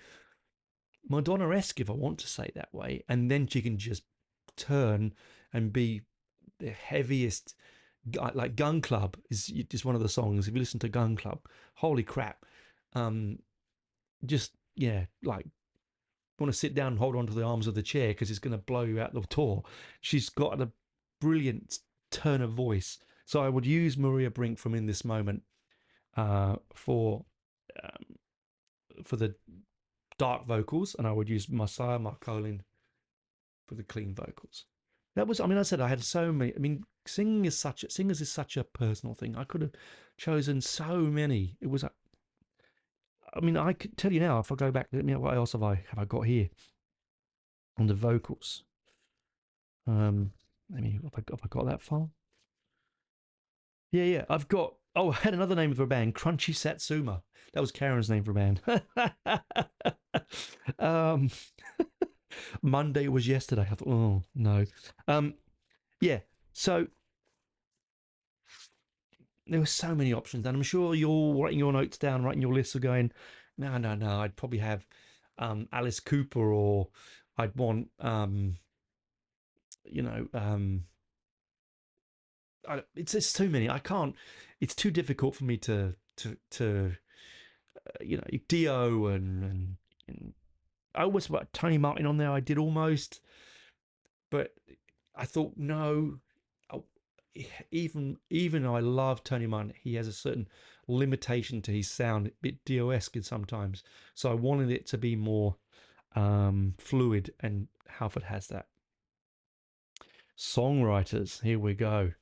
Madonna-esque, if I want to say that way. And then she can just turn and be the heaviest. Like Gun Club is just one of the songs. If you listen to Gun Club, holy crap. Just, yeah, like want to sit down and hold on to the arms of the chair because it's going to blow you out the tour. She's got a brilliant turn of voice. So I would use Maria Brink from In This Moment for the dark vocals, and I would use Messiah Marcolin for the clean vocals. That was, I said I had so many. Singing is such a personal thing. I could have chosen so many. It was, I could tell you now, if I go back, what else have I got here on the vocals? Have I got that far? Yeah. I've got. Oh, I had another name for a band, Crunchy Satsuma. That was Karen's name for a band. Monday was yesterday. I thought, oh no. Yeah. So there were so many options, and I'm sure you're all writing your notes down, writing your lists, of going, no. I'd probably have Alice Cooper, or I'd want it's just too many. I can't. It's too difficult for me to Dio and I almost put Tony Martin on there. I did almost, but I thought no. Even though I love Tony Martin, he has a certain limitation to his sound, a bit Dio-esque sometimes. So I wanted it to be more fluid, and Halford has that. Songwriters, here we go.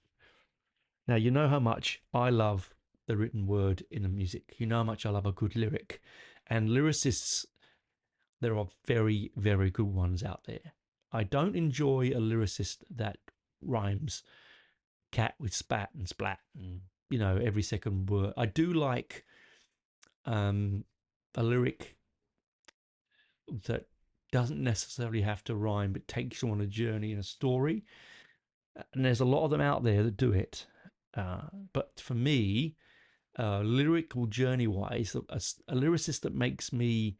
Now, you know how much I love the written word in the music. You know how much I love a good lyric. And lyricists, there are very, very good ones out there. I don't enjoy a lyricist that rhymes cat with spat and splat and, every second word. I do like a lyric that doesn't necessarily have to rhyme, but takes you on a journey in a story. And there's a lot of them out there that do it. But for me, lyrical journey wise, a lyricist that makes me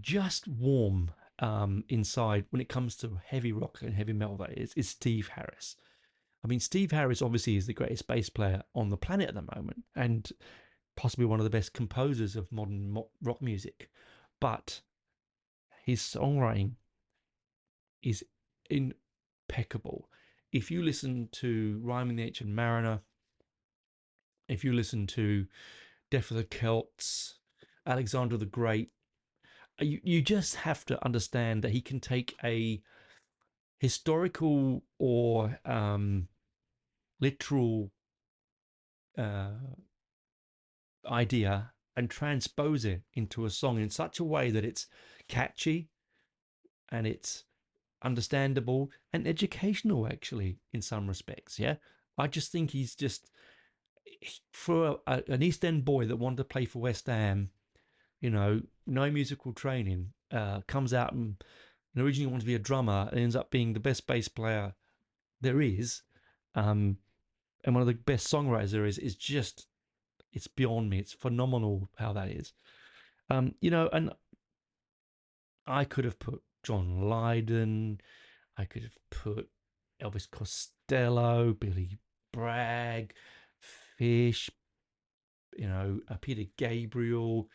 just warm inside when it comes to heavy rock and heavy metal. That is Steve Harris. I mean, Steve Harris obviously is the greatest bass player on the planet at the moment, and possibly one of the best composers of modern rock music. But his songwriting is impeccable. If you listen to Rhyming the Ancient Mariner, if you listen to Death of the Celts, Alexander the Great, you just have to understand that he can take a historical or literal idea and transpose it into a song in such a way that it's catchy and it's understandable and educational, actually, in some respects. Yeah, I just think he's just, for an East End boy that wanted to play for West Ham, you know, no musical training, comes out and originally wanted to be a drummer and ends up being the best bass player there is, and one of the best songwriters there is just, it's beyond me. It's phenomenal how that is. You know, and I could have put John Lydon, I could have put Elvis Costello, Billy Bragg, Fish, you know, Peter Gabriel.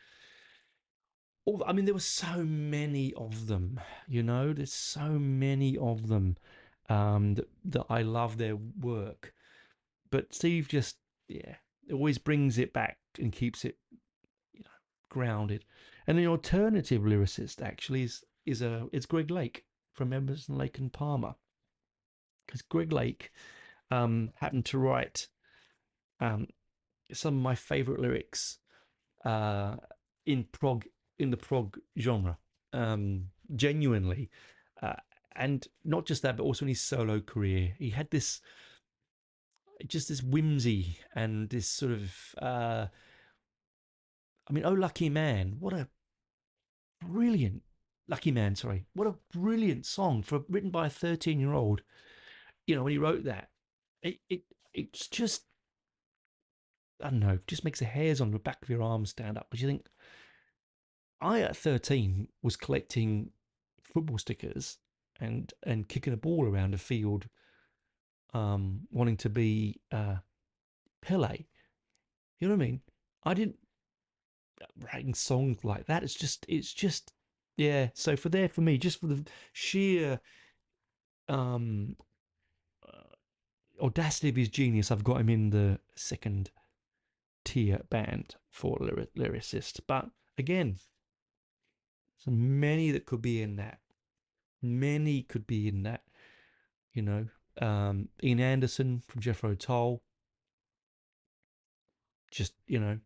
I mean, there were so many of them, you know, there's so many of them that I love their work. But Steve just, yeah, always brings it back and keeps it, you know, grounded. And the alternative lyricist actually is Greg Lake from Emerson, Lake and Palmer, because Greg Lake happened to write some of my favorite lyrics in the prog genre, genuinely, and not just that, but also in his solo career, he had this whimsy and this sort of I mean, Oh Lucky Man, what a brilliant Lucky Man, sorry, what a brilliant song written by a 13-year-old. You know, when he wrote that, it's just, I don't know, just makes the hairs on the back of your arms stand up. Because you think, I at 13 was collecting football stickers and kicking a ball around a field, wanting to be Pele. You know what I mean? I didn't writing songs like that. It's just, yeah. So for me, just for the sheer um, audacity of his genius, I've got him in the second tier band for lyricist. But again, so many that could be in that. Many could be in that. You know, Ian Anderson from Jethro Tull. Just, you know,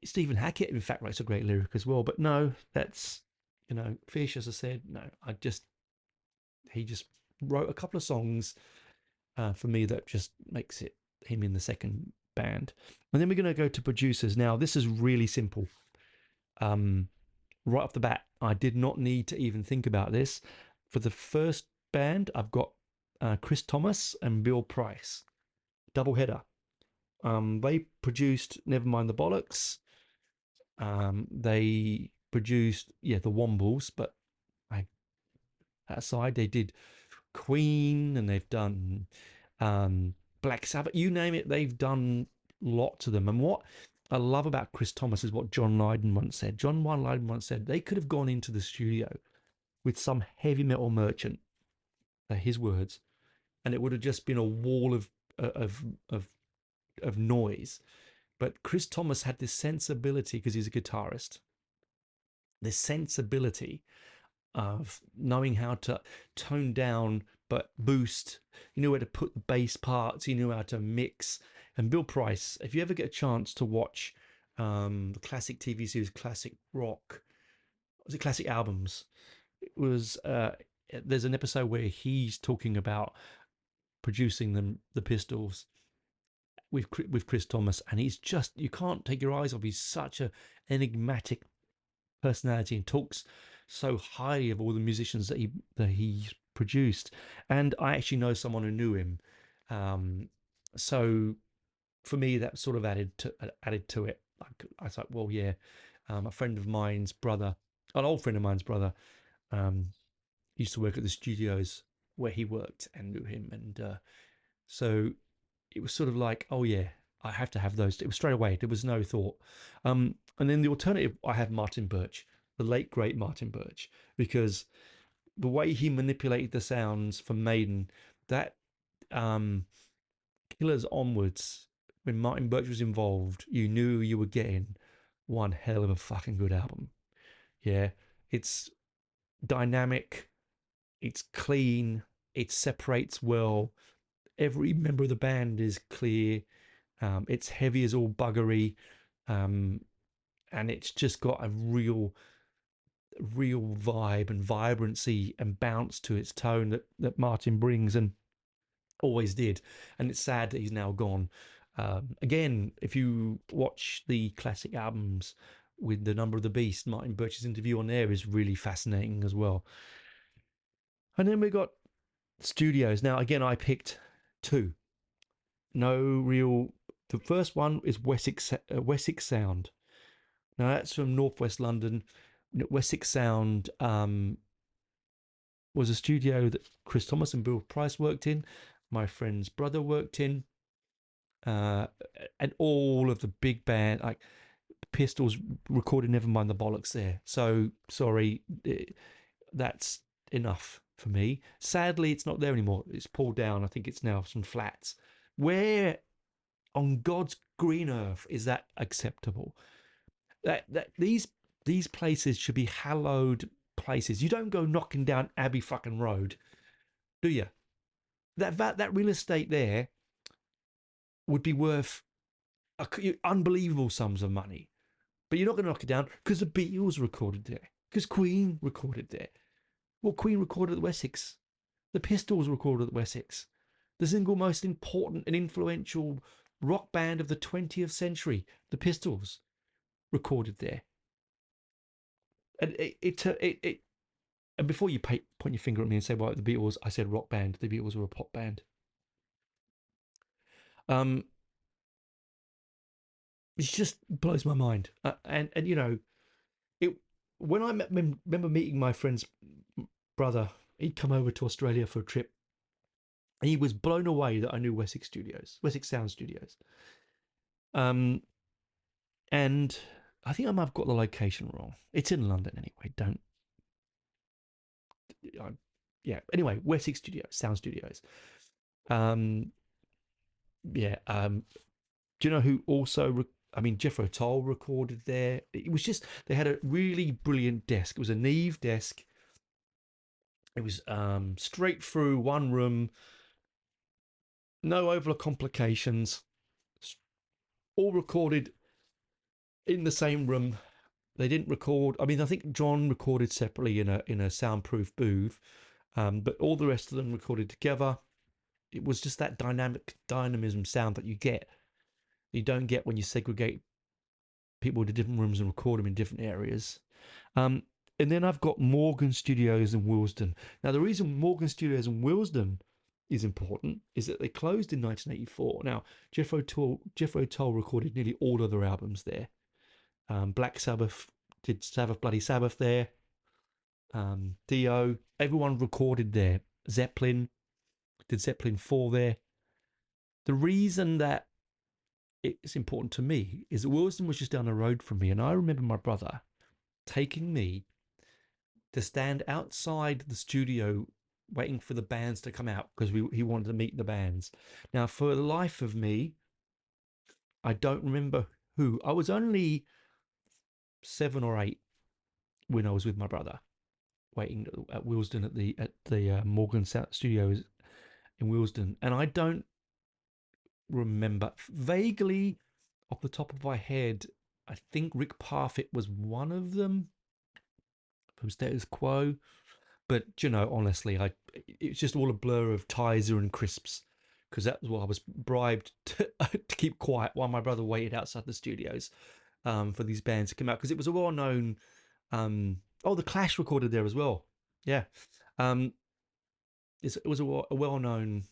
Stephen Hackett, in fact, writes a great lyric as well. But no, that's, you know, Fish, as I said, no, he just wrote a couple of songs for me that just makes him in the second band. And then we're going to go to producers. Now, this is really simple. Right off the bat, I did not need to even think about this. For the first band, I've got Chris Thomas and Bill Price. Double header. They produced Nevermind the Bollocks. They produced, the Wombles, but aside, they did Queen, and they've done Black Sabbath. You name it, they've done lots of them. And what I love about Chris Thomas is what John Lydon once said. John Lydon once said they could have gone into the studio with some heavy metal merchant, his words, and it would have just been a wall of noise. But Chris Thomas had this sensibility, because he's a guitarist, this sensibility of knowing how to tone down but boost. He knew where to put the bass parts. He knew how to mix. And Bill Price, if you ever get a chance to watch the classic TV series Classic Rock, was it Classic Albums? It was there's an episode where he's talking about producing the Pistols with Chris Thomas, and he's just, you can't take your eyes off. He's such a enigmatic personality and talks so highly of all the musicians that he produced. And I actually know someone who knew him, So for me, that sort of added to it. Like, I was like, well, yeah, a friend of mine's brother, an old friend of mine's brother, um, used to work at the studios where he worked and knew him, and so it was sort of like, oh yeah, I have to have those. It was straight away. There was no thought. And then the alternative, I have Martin Birch, the late great Martin Birch, because the way he manipulated the sounds for Maiden, that Killers onwards, when Martin Birch was involved, you knew you were getting one hell of a fucking good album. Yeah, it's dynamic, it's clean, it separates well. Every member of the band is clear. It's heavy as all buggery, and it's just got a real vibe and vibrancy and bounce to its tone that Martin brings and always did. And it's sad that he's now gone. Again, if you watch the classic albums with The Number of the Beast, Martin Birch's interview on there is really fascinating as well. And then we got studios. Now, again, I picked two. No real. The first one is Wessex Sound. Now, that's from Northwest London. Wessex Sound was a studio that Chris Thomas and Bill Price worked in. My friend's brother worked in. And all of the big band, like Pistols, recorded Nevermind the Bollocks there. So, sorry, that's enough for me. Sadly, it's not there anymore. It's pulled down. I think it's now some flats. Where on God's green earth is that acceptable? That these places should be hallowed places. You don't go knocking down Abbey fucking Road, do you? That real estate there would be worth unbelievable sums of money, but you're not going to knock it down because the Beatles recorded there, because Queen recorded there. Well, Queen recorded at Wessex. The Pistols recorded at Wessex. The single most important and influential rock band of the 20th century, the Pistols, recorded there. And and before you point your finger at me and say, well, the Beatles, I said rock band. The Beatles were a pop band. It just blows my mind. And you know, when I remember meeting my friend's brother, he'd come over to Australia for a trip. And he was blown away that I knew Wessex Sound Studios. And I think I might have got the location wrong. It's in London anyway. Anyway, Wessex Sound Studios. Do you know who also? Jethro Tull recorded there. It was just, they had a really brilliant desk. It was a Neve desk. It was straight through one room, no over complications, all recorded in the same room. They didn't record. I think John recorded separately in a soundproof booth, but all the rest of them recorded together. It was just that dynamism sound that you don't get when you segregate people to different rooms and record them in different areas. And then I've got Morgan Studios in Willesden. Now, the reason Morgan Studios in Willesden is important is that they closed in 1984. Now, Jethro Tull recorded nearly all of their albums there. Black Sabbath did Bloody Sabbath there. Dio, everyone recorded there. Zeppelin did Zeppelin 4 there. The reason that it's important to me is that Willesden was just down the road from me, and I remember my brother taking me to stand outside the studio waiting for the bands to come out because he wanted to meet the bands. Now, for the life of me, I don't remember who. I was only 7 or 8 when I was with my brother waiting at Willesden at the Morgan Studios in Willesden, and I don't remember vaguely off the top of my head. I think Rick Parfitt was one of them from Status Quo, but honestly, it's just all a blur of Tizer and Crisps, because that was what I was bribed to keep quiet while my brother waited outside the studios for these bands to come out, because it was a well-known. The Clash recorded there as well. Yeah, it was a well-known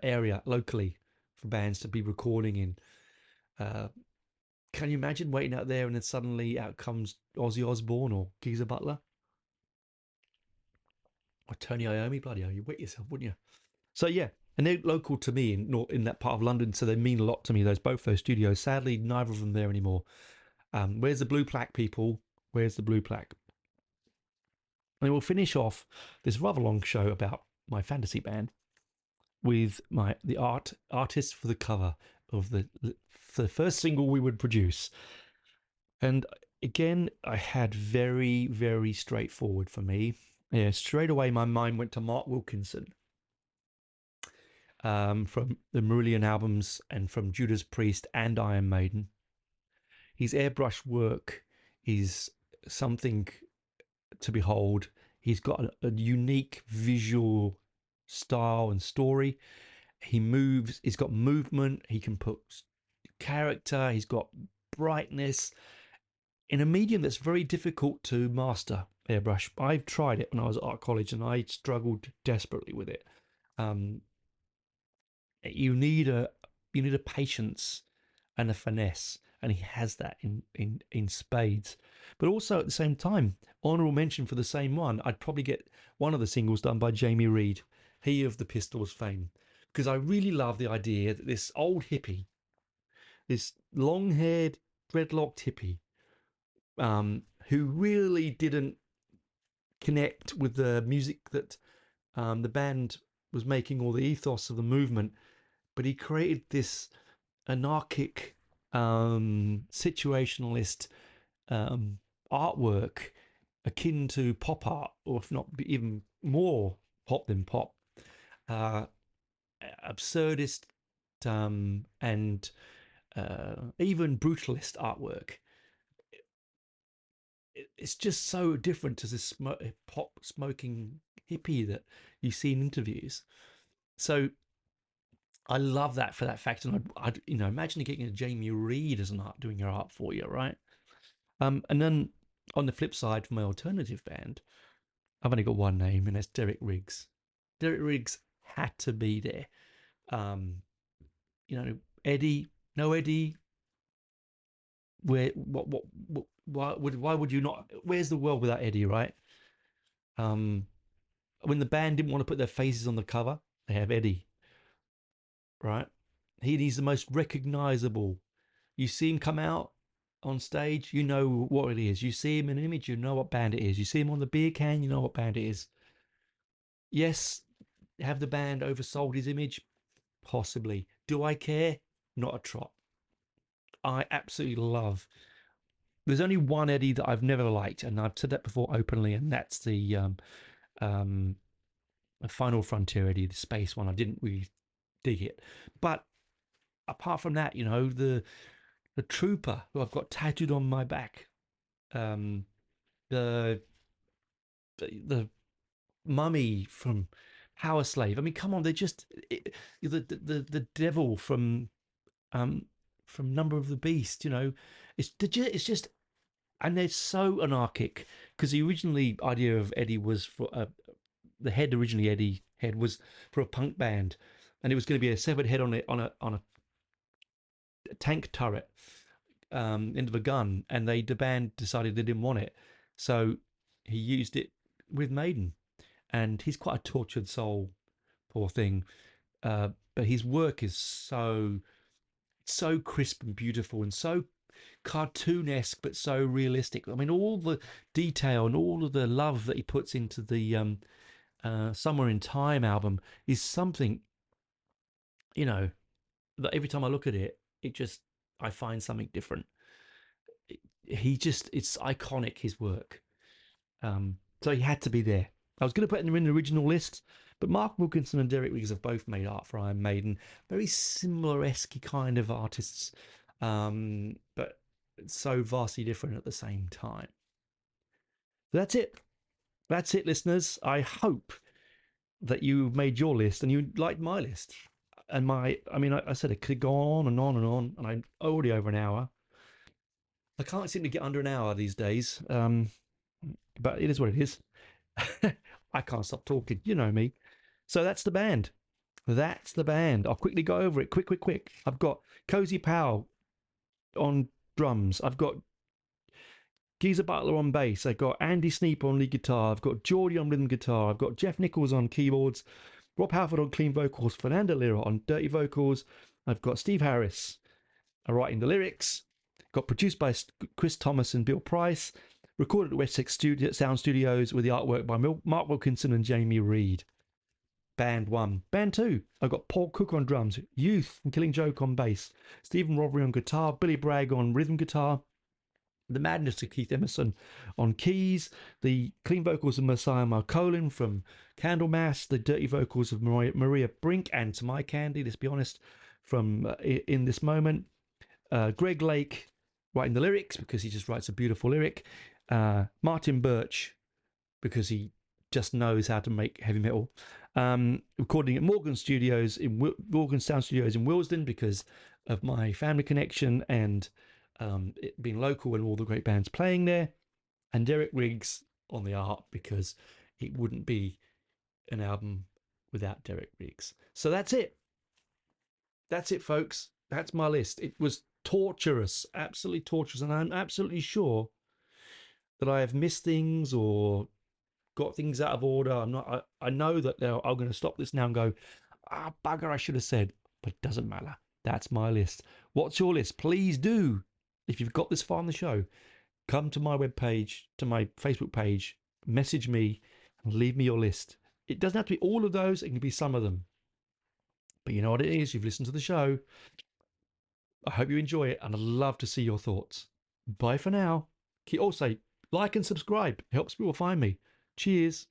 area locally for bands to be recording in. Can you imagine waiting out there and then suddenly out comes Ozzy Osbourne or Geezer Butler or Tony Iommi? Bloody hell, you'd wet yourself, wouldn't you? So yeah, and they're local to me in that part of London, so they mean a lot to me. Both those studios. Sadly, neither of them there anymore. Where's the blue plaque, people? Where's the blue plaque? And we'll finish off this rather long show about my fantasy band with the artist for the cover of the first single we would produce. And again, I had very, very straightforward for me. Yeah, straight away my mind went to Mark Wilkinson. From the Marillion albums and from Judas Priest and Iron Maiden. His airbrush work is something to behold. He's got a unique visual style and story. He moves, he's got movement, he can put character, he's got brightness in a medium that's very difficult to master, airbrush. I've tried it when I was at art college and I struggled desperately with it. You need a patience and a finesse, and he has that in spades. But also at the same time, honourable mention for the same one, I'd probably get one of the singles done by Jamie Reid, he of the Pistols fame, because I really love the idea that this old hippie, this long-haired, dreadlocked hippie, who really didn't connect with the music that the band was making, or the ethos of the movement, but he created this anarchic, situationalist artwork akin to pop art, or if not even more pop than pop, absurdist and even brutalist artwork. It's just so different to this pop smoking hippie that you see in interviews. So I love that for that fact, and I'd imagine getting a Jamie Reid as an art doing your art for you, right? And then on the flip side, for my alternative band, I've only got one name, and that's Derek Riggs. Derek Riggs had to be there. Eddie, no Eddie. Why would you not? Where's the world without Eddie, right? When the band didn't want to put their faces on the cover, they have Eddie. Right, he's the most recognizable. You see him come out on stage, you know what it is. You see him in an image, you know what band it is. You see him on the beer can, you know what band it is. Yes, have the band oversold his image? Possibly. Do I care? Not a trot. I absolutely love. There's only one Eddie that I've never liked, and I've said that before openly, and that's the Final Frontier Eddie, the space one. I didn't really dig it, but apart from that, the trooper who I've got tattooed on my back, the mummy from Power Slave. I mean, come on, they're just the devil from Number of the Beast. It's just, and they're so anarchic, because the originally idea of Eddie was for Eddie head was for a punk band. And it was going to be a severed head on a tank turret, end of a gun, and the band decided they didn't want it, so he used it with Maiden. And he's quite a tortured soul, poor thing, but his work is so crisp and beautiful and so cartoonesque, but so realistic. I mean, all the detail and all of the love that he puts into the Somewhere in Time album is something, that every time I look at it, I find something different. It's iconic, his work. So he had to be there. I was going to put him in the original list, but Mark Wilkinson and Derek Riggs have both made art for Iron Maiden. Very similar-esque kind of artists, but so vastly different at the same time. That's it. That's it, listeners. I hope that you made your list and you liked my list. And I said it could go on and on and on, and I'm already over an hour. I can't seem to get under an hour these days, but it is what it is. I can't stop talking, you know me. So that's the band. That's the band. I'll quickly go over it. Quick. I've got Cozy Powell on drums. I've got Geezer Butler on bass. I've got Andy Sneap on lead guitar. I've got Geordie on rhythm guitar. I've got Jeff Nichols on keyboards. Rob Halford on clean vocals. Fernando Lira on dirty vocals. I've got Steve Harris writing the lyrics. Got produced by Chris Thomas and Bill Price. Recorded at Wessex Sound Studios with the artwork by Mark Wilkinson and Jamie Reed. Band 1. Band 2, I've got Paul Cook on drums, Youth and Killing Joke on bass, Stephen Rothery on guitar, Billy Bragg on rhythm guitar, The Madness of Keith Emerson on keys, the clean vocals of Messiah Marcolin from Candlemass, the dirty vocals of Maria Brink and To My Candy, let's be honest, from In This Moment, Greg Lake writing the lyrics because he just writes a beautiful lyric, Martin Birch because he just knows how to make heavy metal. Recording at Morgan Sound Studios in Willesden because of my family connection and it being local and all the great bands playing there. And Derek Riggs on the art because it wouldn't be an album without Derek Riggs. So that's it. That's it, folks. That's my list. It was torturous, absolutely torturous. And I'm absolutely sure that I have missed things or got things out of order. I know that I'm going to stop this now and go, bugger, I should have said, but it doesn't matter. That's my list. What's your list? Please do. If you've got this far on the show, come to my webpage, to my Facebook page, message me and leave me your list. It doesn't have to be all of those. It can be some of them. But you know what it is? You've listened to the show. I hope you enjoy it and I'd love to see your thoughts. Bye for now. Also, like and subscribe. It helps people find me. Cheers.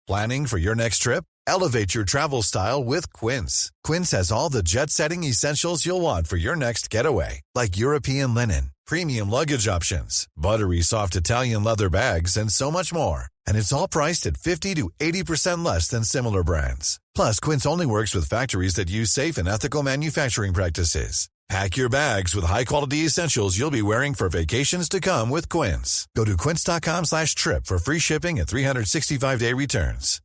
Planning for your next trip? Elevate your travel style with Quince. Quince has all the jet-setting essentials you'll want for your next getaway, like European linen, premium luggage options, buttery soft Italian leather bags, and so much more. And it's all priced at 50 to 80% less than similar brands. Plus, Quince only works with factories that use safe and ethical manufacturing practices. Pack your bags with high-quality essentials you'll be wearing for vacations to come with Quince. Go to quince.com/trip for free shipping and 365-day returns.